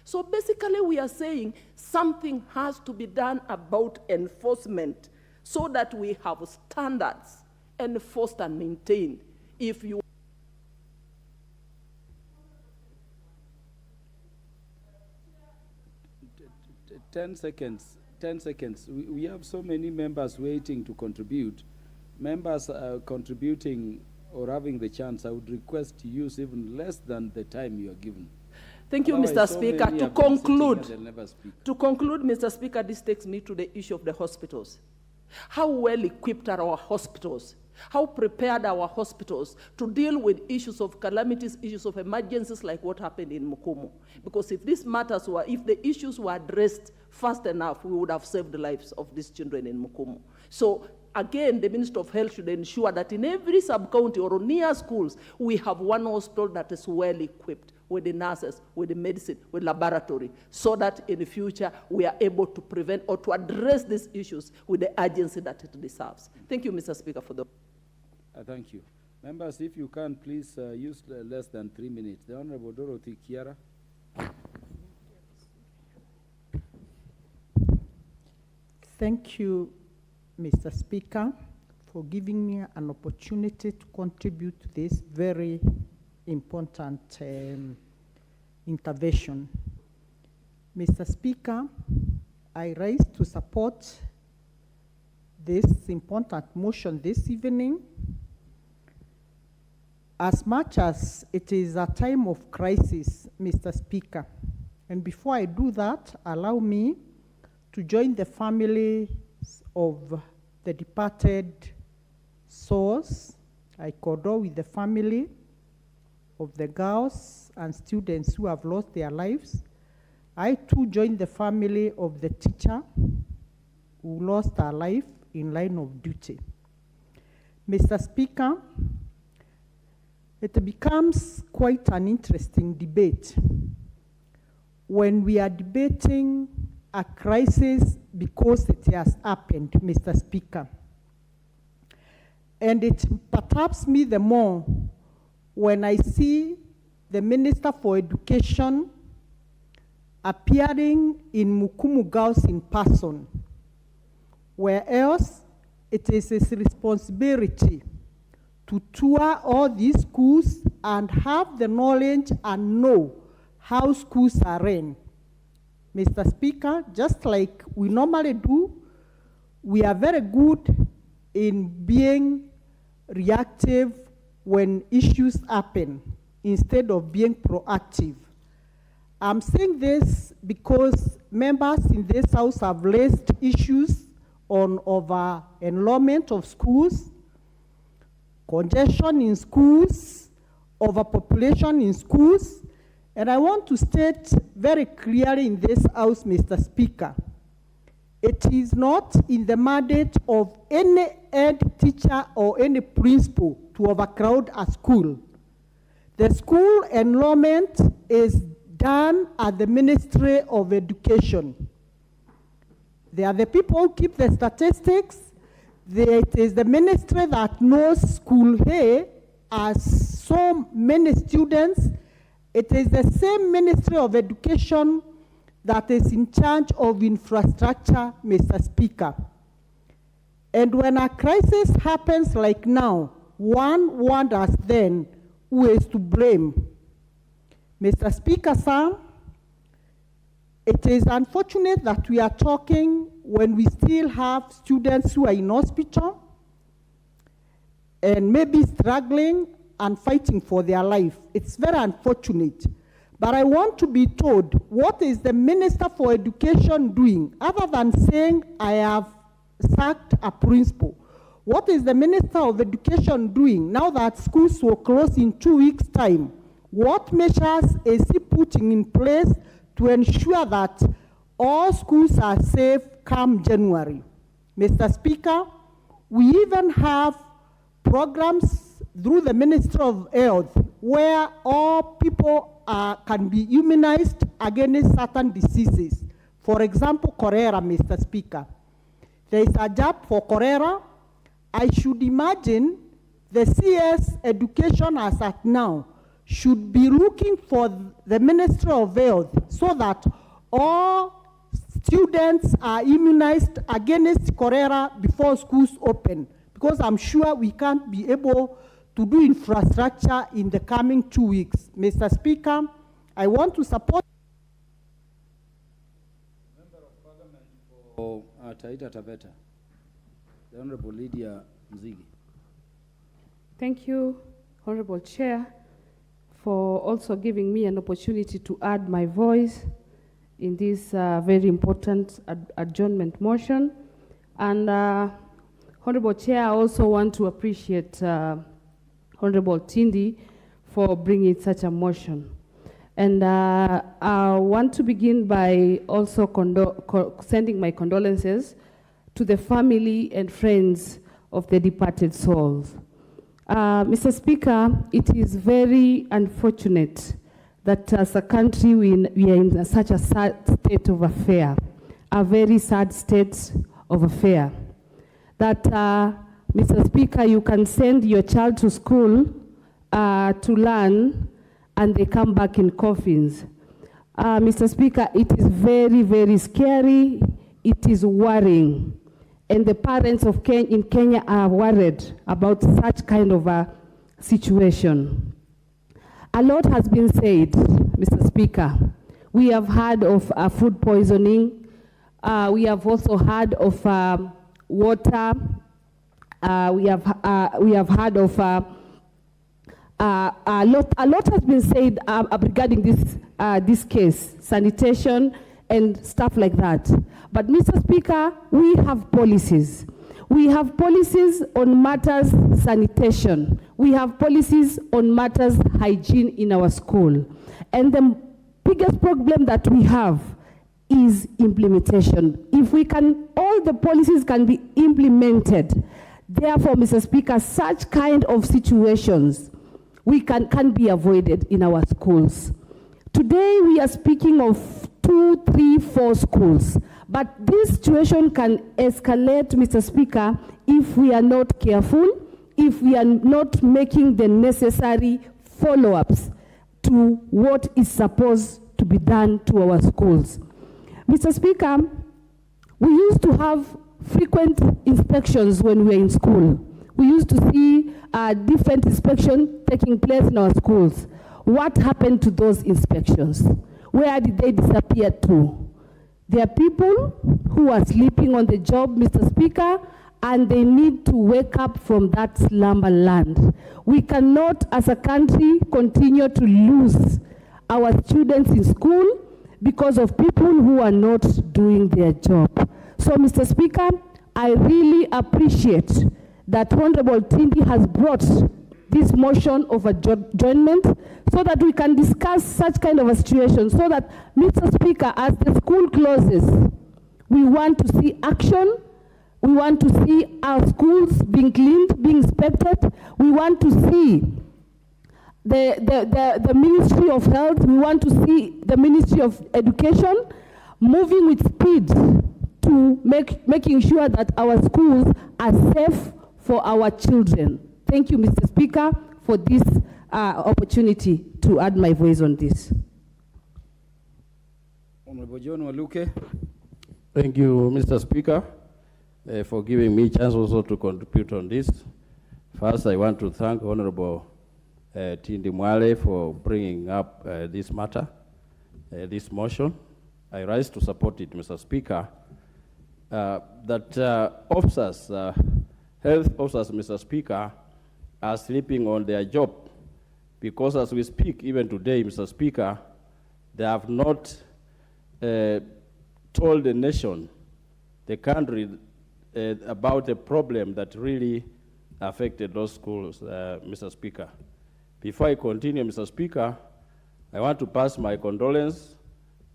So basically we are saying something has to be done about enforcement so that we have standards enforced and maintained. If you 10 seconds. 10 seconds. We have so many members waiting to contribute. Members contributing or having the chance, I would request to use even less than the time you are given. Thank you, Mr. Speaker. To conclude, Mr. Speaker, this takes me to the issue of the hospitals. How well equipped are our hospitals? How prepared are our hospitals to deal with issues of calamities, issues of emergencies like what happened in Mukumu? Because if these matters were, if the issues were addressed fast enough, we would have saved the lives of these children in Mukumu. So again, the Minister of Health should ensure that in every sub-county or near schools, we have one hospital that is well equipped with the nurses, with the medicine, with laboratory, so that in the future we are able to prevent or to address these issues with the urgency that it deserves. Thank you, Mr. Speaker, for the... Thank you. Members, if you can, please use less than 3 minutes. The Honorable Dorothy Kiara. Thank you, Mr. Speaker, for giving me an opportunity to contribute to this very important intervention. Mr. Speaker, I rise to support this important motion this evening. As much as it is a time of crisis, Mr. Speaker, and before I do that, allow me to join the families of the departed souls. I condole with the family of the girls and students who have lost their lives. I too join the family of the teacher who lost her life in line of duty. Mr. Speaker, it becomes quite an interesting debate when we are debating a crisis because it has happened, Mr. Speaker. And it perturbs me the more when I see the Minister for Education appearing in Mukumu Girls in person, where else it is his responsibility to tour all these schools and have the knowledge and know how schools are run. Mr. Speaker, just like we normally do, we are very good in being reactive when issues happen instead of being proactive. I'm saying this because members in this House have raised issues on over-enrollment of schools, congestion in schools, overpopulation in schools, and I want to state very clearly in this House, Mr. Speaker, it is not in the mandate of any head teacher or any principal to overcrowd a school. The school enrollment is done at the Ministry of Education. They are the people who keep the statistics. It is the ministry that knows school A has so many students. It is the same Ministry of Education that is in charge of infrastructure, Mr. Speaker. And when a crisis happens like now, one wonders then who is to blame. Mr. Speaker, sir, it is unfortunate that we are talking when we still have students who are in hospital and maybe struggling and fighting for their life. It's very unfortunate. But I want to be told, what is the Minister for Education doing other than saying, I have sacked a principal? What is the Minister of Education doing now that schools will close in 2 weeks' time? What measures is he putting in place to ensure that all schools are safe come January? Mr. Speaker, we even have programs through the Ministry of Health where all people can be immunized against certain diseases. For example, cholera, Mr. Speaker. There is a job for cholera. I should imagine the CS education as at now should be looking for the Ministry of Health so that all students are immunized against cholera before schools open, because I'm sure we can't be able to do infrastructure in the coming 2 weeks. Mr. Speaker, I want to support. Member of Parliament for Taita Taveta, the Honorable Lydia Mzigi. Thank you, Honorable Chair, for also giving me an opportunity to add my voice in this very important adjournment motion. And Honorable Chair, I also want to appreciate Honorable Tindi for bringing such a motion. And I want to begin by also sending my condolences to the family and friends of the departed souls. Mr. Speaker, it is very unfortunate that as a country we are in such a sad state of affair, a very sad state of affair. That, Mr. Speaker, you can send your child to school to learn and they come back in coffins. Mr. Speaker, it is very, very scary. It is worrying. And the parents in Kenya are worried about such kind of a situation. A lot has been said, Mr. Speaker. We have heard of food poisoning. We have also heard of water. We have heard of a lot has been said regarding this case, sanitation and stuff like that. But Mr. Speaker, we have policies. We have policies on matters sanitation. We have policies on matters hygiene in our school. And the biggest problem that we have is implementation. If we can, all the policies can be implemented. Therefore, Mr. Speaker, such kind of situations can be avoided in our schools. Today, we are speaking of 2, 3, 4 schools. But this situation can escalate, Mr. Speaker, if we are not careful, if we are not making the necessary follow-ups to what is supposed to be done to our schools. Mr. Speaker, we used to have frequent inspections when we were in school. We used to see different inspections taking place in our schools. What happened to those inspections? Where did they disappear to? There are people who are sleeping on the job, Mr. Speaker, and they need to wake up from that slumber land. We cannot, as a country, continue to lose our students in school because of people who are not doing their job. So, Mr. Speaker, I really appreciate that Honorable Tindi has brought this motion of adjournment so that we can discuss such kind of a situation, so that, Mr. Speaker, as the school closes, we want to see action. We want to see our schools being cleaned, being inspected. We want to see the Ministry of Health. We want to see the Ministry of Education moving with speed to making sure that our schools are safe for our children. Thank you, Mr. Speaker, for this opportunity to add my voice on this. Honorable John Waluke. Thank you, Mr. Speaker, for giving me a chance also to contribute on this. First, I want to thank Honorable Tindi Mwale for bringing up this matter, this motion. I rise to support it, Mr. Speaker, that officers, health officers, Mr. Speaker, are sleeping on their job, because as we speak, even today, Mr. Speaker, they have not told the nation, the country, about the problem that really affected those schools, Mr. Speaker. Before I continue, Mr. Speaker, I want to pass my condolence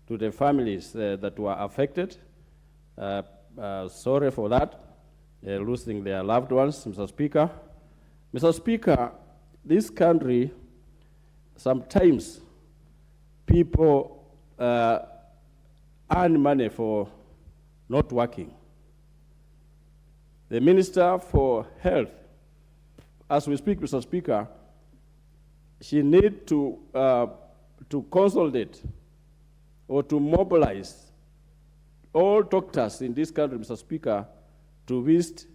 to the families that were affected. Sorry for that, losing their loved ones, Mr. Speaker. Mr. Speaker, this country, sometimes people earn money for not working. The Minister for Health, as we speak, Mr. Speaker, she needs to consolidate or to mobilize all doctors in this country, Mr. Speaker, to visit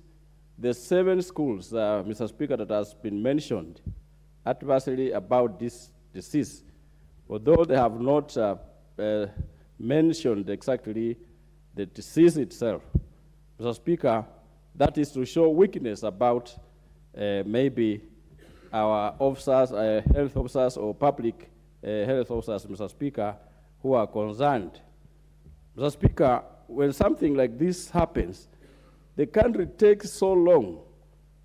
the 7 schools, Mr. Speaker, that has been mentioned adversely about this disease. Although they have not mentioned exactly the disease itself, Mr. Speaker, that is to show weakness about maybe our officers, health officers or public health officers, Mr. Speaker, who are concerned. Mr. Speaker, when something like this happens, the country takes so long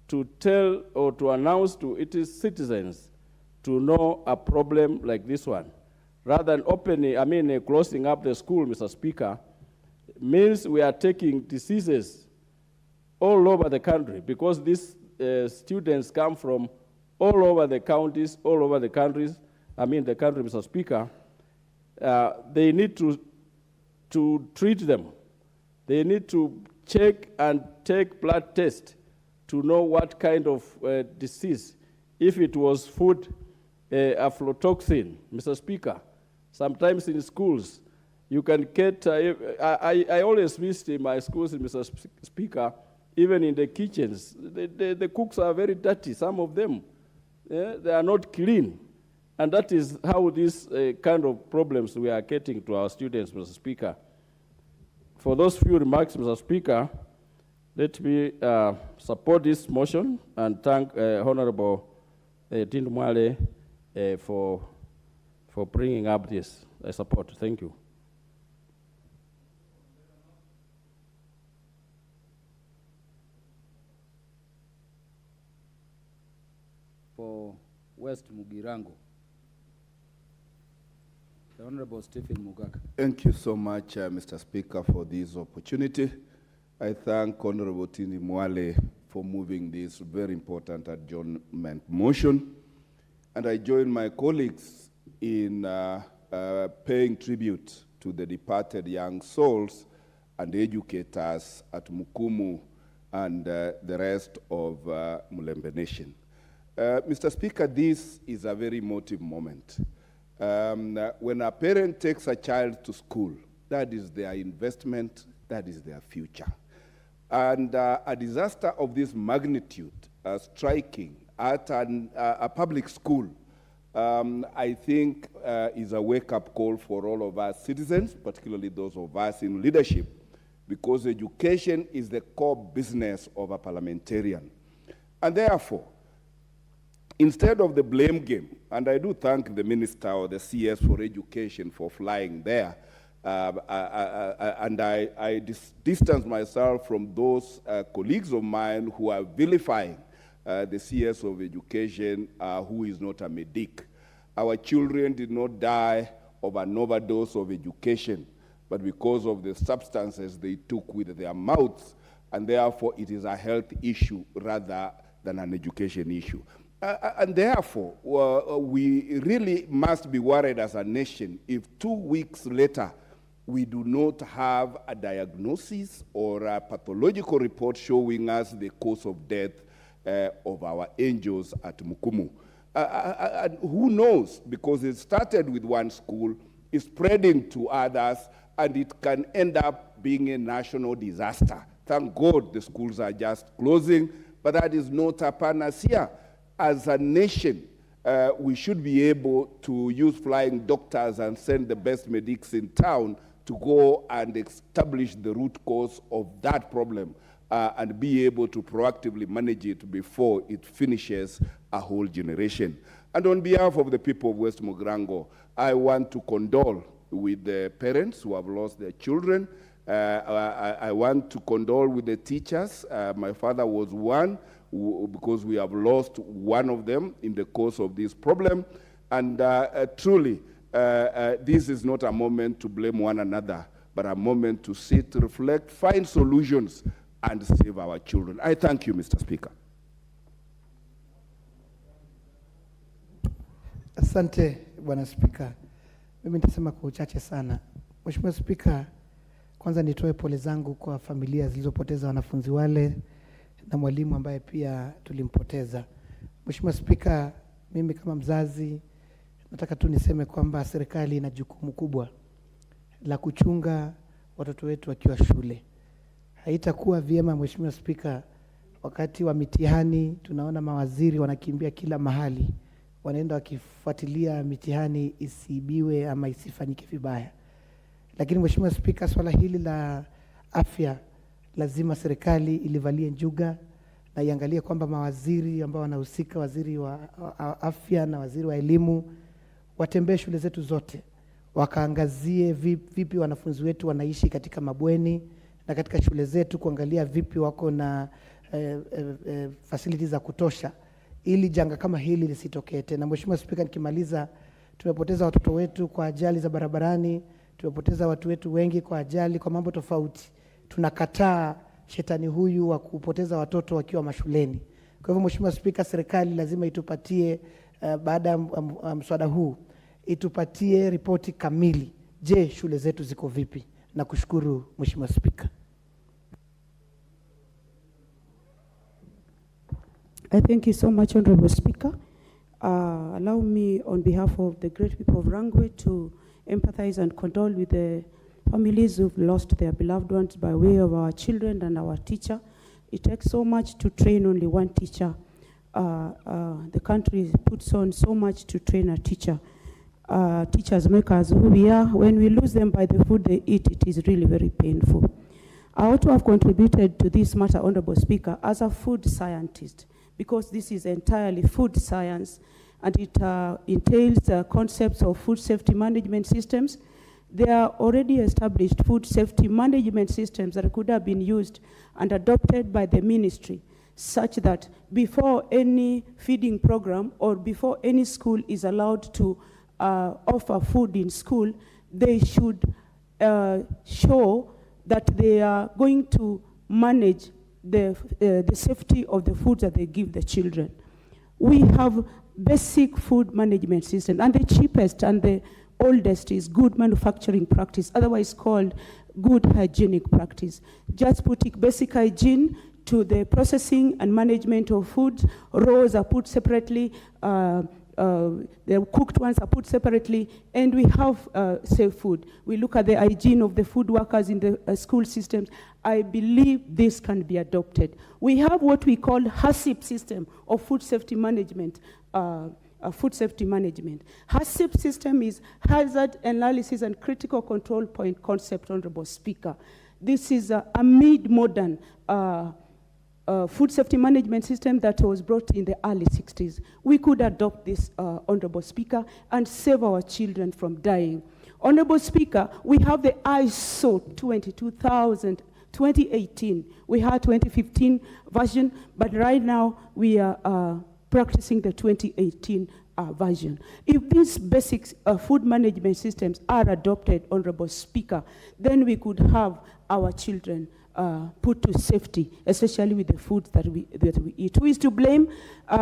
to tell or to announce to its citizens to know a problem like this one. Rather than closing up the school, Mr. Speaker, means we are taking diseases all over the country, because these students come from all over the counties, all over the countries, the country, Mr. Speaker. They need to treat them. They need to check and take blood tests to know what kind of disease. If it was food aflatoxin, Mr. Speaker, sometimes in schools, you can get, I always visit my schools, Mr. Speaker, even in the kitchens. The cooks are very dirty, some of them. They are not clean. And that is how these kind of problems we are getting to our students, Mr. Speaker. For those few remarks, Mr. Speaker, let me support this motion and thank Honorable Tindi Mwale for bringing up this support. Thank you. For West Mugirango, the Honorable Stephen Mugaka. Thank you so much, Mr. Speaker, for this opportunity. I thank Honorable Tindi Mwale for moving this very important adjournment motion. And I join my colleagues in paying tribute to the departed young souls and educators at Mukumu and the rest of Mulembe Nation. Mr. Speaker, this is a very emotive moment. When a parent takes a child to school, that is their investment, that is their future. And a disaster of this magnitude striking at a public school, I think is a wake-up call for all of us citizens, particularly those of us in leadership, because education is the core business of a parliamentarian. And therefore, instead of the blame game, and I do thank the Minister or the CS for Education for flying there, and I distance myself from those colleagues of mine who are vilifying the CS of Education who is not a medic. Our children did not die of an overdose of education, but because of the substances they took with their mouths, and therefore it is a health issue rather than an education issue. And therefore, we really must be worried as a nation if 2 weeks later we do not have a diagnosis or a pathological report showing us the cause of death of our angels at Mukumu. And who knows, because it started with one school, it's spreading to others, and it can end up being a national disaster. Thank God the schools are just closing, but that is not a panacea. As a nation, we should be able to use flying doctors and send the best medics in town to go and establish the root cause of that problem and be able to proactively manage it before it finishes a whole generation. And on behalf of the people of West Mugirango, I want to condole with the parents who have lost their children. I want to condole with the teachers. My father was one, because we have lost one of them in the course of this problem. And truly, this is not a moment to blame one another, but a moment to sit, reflect, find solutions, and save our children. I thank you, Mr. Speaker. Asante, Bwana Speaker. Mimi nitasema kwa uchache sana. Mheshimiwa Spika, kwanza nitoe pole zangu kwa familia zilizopoteza wanafunzi wale na mwalimu ambaye pia tulimpoteza. Mheshimiwa Spika, mimi kama mzazi nataka tu niseme kwamba serikali ina jukumu kubwa la kuchunga watoto wetu wakiwa shule. Haitakuwa vyema Mheshimiwa Spika, wakati wa mitihani tunaona mawaziri wanakimbia kila mahali, wanaenda wakifuatilia mitihani isiibiwe ama isifanyike vibaya. Lakini Mheshimiwa Spika, swala hili la afya lazima serikali ilivalie njuga na iangalie kwamba mawaziri ambao wanahusika, waziri wa afya na waziri wa elimu, watembee shule zetu zote, wakaangazie vipi wanafunzi wetu wanaishi katika mabweni na katika shule zetu, kuangalia vipi wako na facilities za kutosha ili janga kama hili lisitokee tena. Mheshimiwa Spika, nikimaliza, tumepoteza watoto wetu kwa ajali za barabarani, tumepoteza watu wetu wengi kwa ajali, kwa mambo tofauti. Tunakataa shetani huyu wa kupoteza watoto wakiwa mashuleni. Kwa hivyo Mheshimiwa Spika, serikali lazima itupatie baada ya mswada huu itupatie ripoti kamili. Je, shule zetu ziko vipi? Na kushukuru Mheshimiwa Spika. I thank you so much, Honorable Speaker. Allow me, on behalf of the great people of Rangwe, to empathize and condole with the families who've lost their beloved ones by way of our children and our teacher. It takes so much to train only one teacher. The country puts on so much to train a teacher. Teachers make us who we are. When we lose them by the food they eat, it is really very painful. I ought to have contributed to this matter, Honorable Speaker, as a food scientist, because this is entirely food science, and it entails concepts of food safety management systems. There are already established food safety management systems that could have been used and adopted by the ministry, such that before any feeding program or before any school is allowed to offer food in school, they should show that they are going to manage the safety of the food that they give the children. We have basic food management system, and the cheapest and the oldest is good manufacturing practice, otherwise called good hygienic practice. Just putting basic hygiene to the processing and management of foods. Raws are put separately, the cooked ones are put separately, and we have safe food. We look at the hygiene of the food workers in the school systems. I believe this can be adopted. We have what we call HACCP system of food safety management. HACCP system is hazard analysis and critical control point concept, Honorable Speaker. This is a mid-modern food safety management system that was brought in the early 60s. We could adopt this, Honorable Speaker, and save our children from dying. Honorable Speaker, we have the ISO 2018. We had 2015 version, but right now we are practicing the 2018 version. If these basic food management systems are adopted, Honorable Speaker, then we could have our children put to safety, especially with the food that we eat. Who is to blame?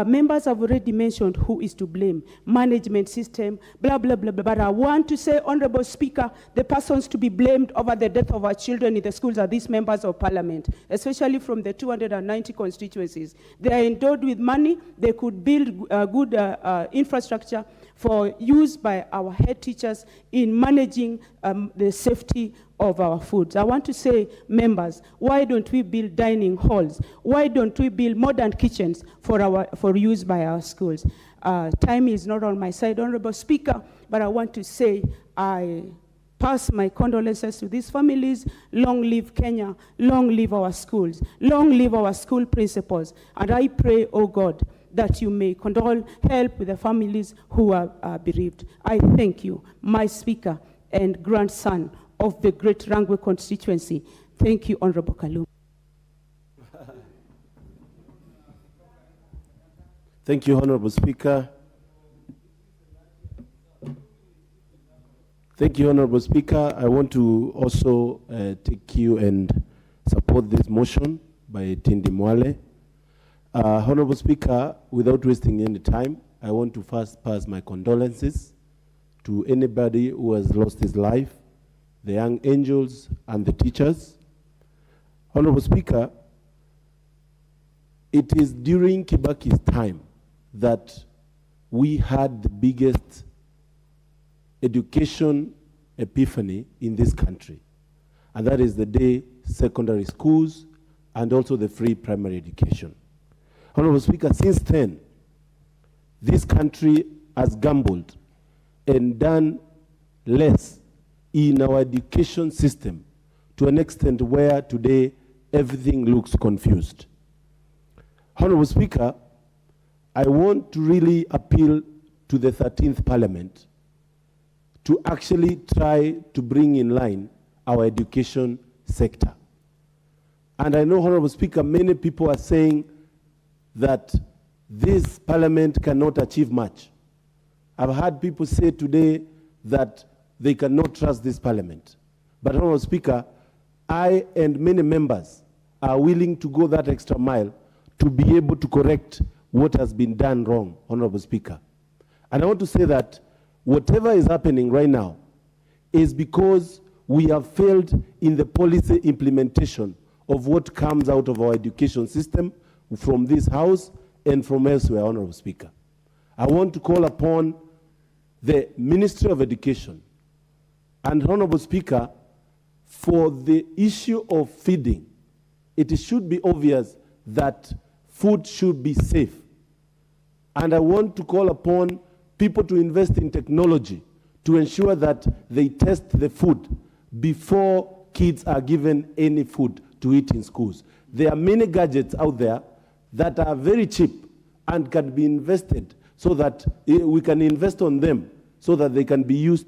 Members have already mentioned who is to blame. Management system, blah, blah, blah, blah. But I want to say, Honorable Speaker, the persons to be blamed over the death of our children in the schools are these members of parliament, especially from the 290 constituencies. They are endowed with money. They could build good infrastructure for use by our head teachers in managing the safety of our foods. I want to say, members, why don't we build dining halls? Why don't we build modern kitchens for use by our schools? Time is not on my side, Honorable Speaker, but I want to say I pass my condolences to these families. Long live Kenya, long live our schools, long live our school principals. And I pray, oh God, that you may condole, help with the families who are bereaved. I thank you, my Speaker and grandson of the great Rangwe constituency. Thank you, Honorable Kalum. Thank you, Honorable Speaker. Thank you, Honorable Speaker. I want to also take you and support this motion by Tindi Mwale. Honorable Speaker, without wasting any time, I want to first pass my condolences to anybody who has lost his life, the young angels and the teachers. Honorable Speaker, it is during Kibaki's time that we had the biggest education epiphany in this country. And that is the day secondary schools and also the free primary education. Honorable Speaker, since then, this country has gambled and done less in our education system to an extent where today everything looks confused. Honorable Speaker, I want to really appeal to the 13th Parliament to actually try to bring in line our education sector. And I know, Honorable Speaker, many people are saying that this Parliament cannot achieve much. I've heard people say today that they cannot trust this Parliament. But, Honorable Speaker, I and many members are willing to go that extra mile to be able to correct what has been done wrong, Honorable Speaker. And I want to say that whatever is happening right now is because we have failed in the policy implementation of what comes out of our education system from this House and from elsewhere, Honorable Speaker. I want to call upon the Ministry of Education and, Honorable Speaker, for the issue of feeding, it should be obvious that food should be safe. And I want to call upon people to invest in technology to ensure that they test the food before kids are given any food to eat in schools. There are many gadgets out there that are very cheap and can be invested so that we can invest on them so that they can be used.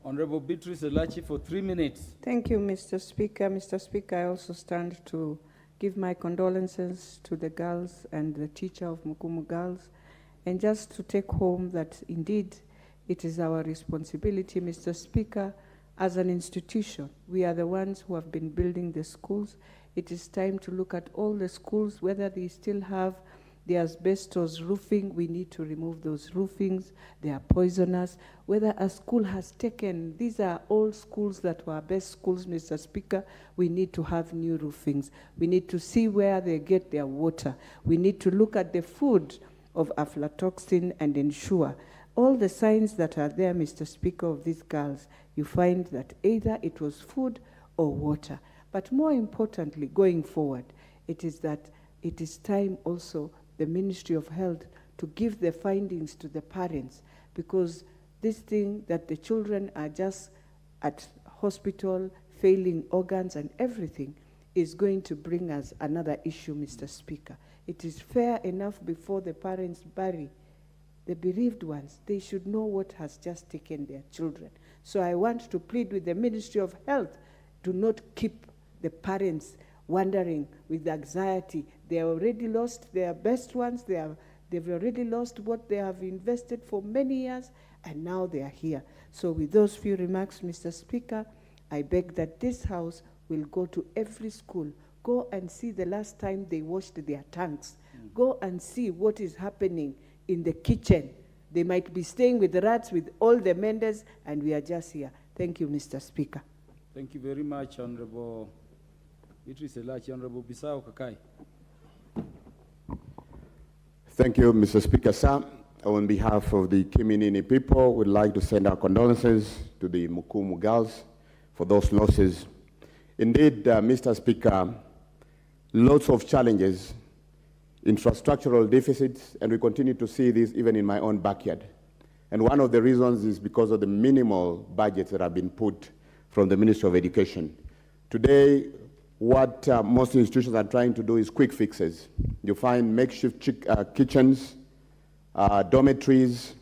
Honorable Beatrice Elachi for 3 minutes. Thank you, Mr. Speaker. Mr. Speaker, I also stand to give my condolences to the girls and the teacher of Mukumu Girls, and just to take home that indeed it is our responsibility, Mr. Speaker, as an institution. We are the ones who have been building the schools. It is time to look at all the schools, whether they still have the asbestos roofing, we need to remove those roofings. They are poisonous. Whether a school has taken, these are all schools that were best schools, Mr. Speaker, we need to have new roofings. We need to see where they get their water. We need to look at the food of aflatoxin and ensure all the signs that are there, Mr. Speaker, of these girls, you find that either it was food or water. But more importantly, going forward, it is that it is time also the Ministry of Health to give the findings to the parents, because this thing that the children are just at hospital, failing organs and everything is going to bring us another issue, Mr. Speaker. It is fair enough before the parents bury the bereaved ones, they should know what has just taken their children. So I want to plead with the Ministry of Health, do not keep the parents wondering with anxiety. They already lost their best ones. They've already lost what they have invested for many years, and now they are here. So with those few remarks, Mr. Speaker, I beg that this House will go to every school. Go and see the last time they washed their tanks. Go and see what is happening in the kitchen. They might be staying with the rats, with all the menders, and we are just here. Thank you, Mr. Speaker. Thank you very much, Honorable Beatrice Elachi. Honorable Bisao Kakai. Thank you, Mr. Speaker, sir. On behalf of the Kiminini people, we'd like to send our condolences to the Mukumu girls for those losses. Indeed, Mr. Speaker, lots of challenges, infrastructural deficits, and we continue to see this even in my own backyard. And one of the reasons is because of the minimal budgets that have been put from the Ministry of Education. Today, what most institutions are trying to do is quick fixes. You find makeshift kitchens, dormitories,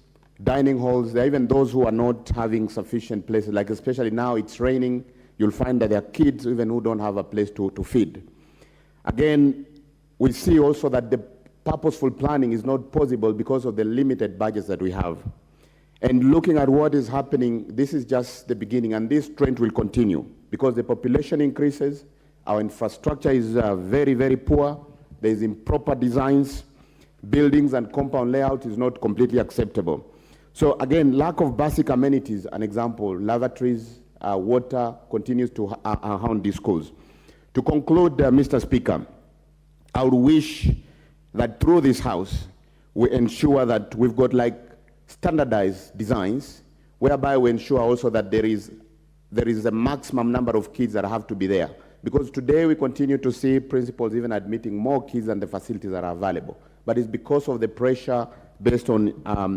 dining halls. There are even those who are not having sufficient places, like especially now it's raining, you'll find that there are kids even who don't have a place to feed. Again, we see also that the purposeful planning is not possible because of the limited budgets that we have. And looking at what is happening, this is just the beginning, and this trend will continue because the population increases, our infrastructure is very, very poor, there's improper designs, buildings and compound layout is not completely acceptable. So again, lack of basic amenities, an example, lavatories, water continues to hound these schools. To conclude, Mr. Speaker, I would wish that through this House, we ensure that we've got like standardized designs, whereby we ensure also that there is a maximum number of kids that have to be there. Because today we continue to see principals even admitting more kids than the facilities that are available. But it's because of the pressure based on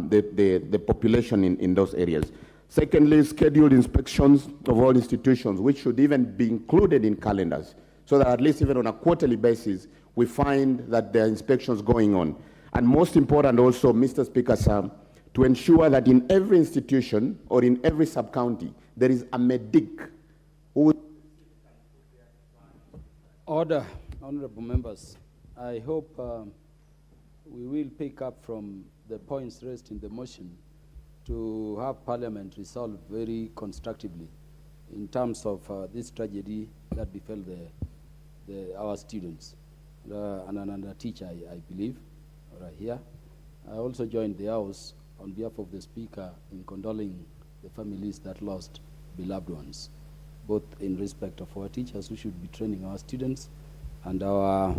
the population in those areas. Secondly, scheduled inspections of all institutions, which should even be included in calendars, so that at least even on a quarterly basis, we find that there are inspections going on. And most important also, Mr. Speaker, sir, to ensure that in every institution or in every sub-county, there is a medic who... Order, honorable members. I hope we will pick up from the points raised in the motion to have Parliament resolve very constructively in terms of this tragedy that befell our students and another teacher, I believe, right here. I also joined the House on behalf of the Speaker in condoling the families that lost beloved ones, both in respect of our teachers who should be training our students and our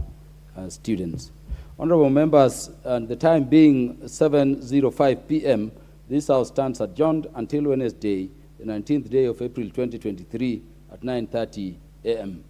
students. Honorable members, the time being 7:05 p.m., this House stands adjourned until Wednesday, the 19th day of April 2023 at 9:30 a.m.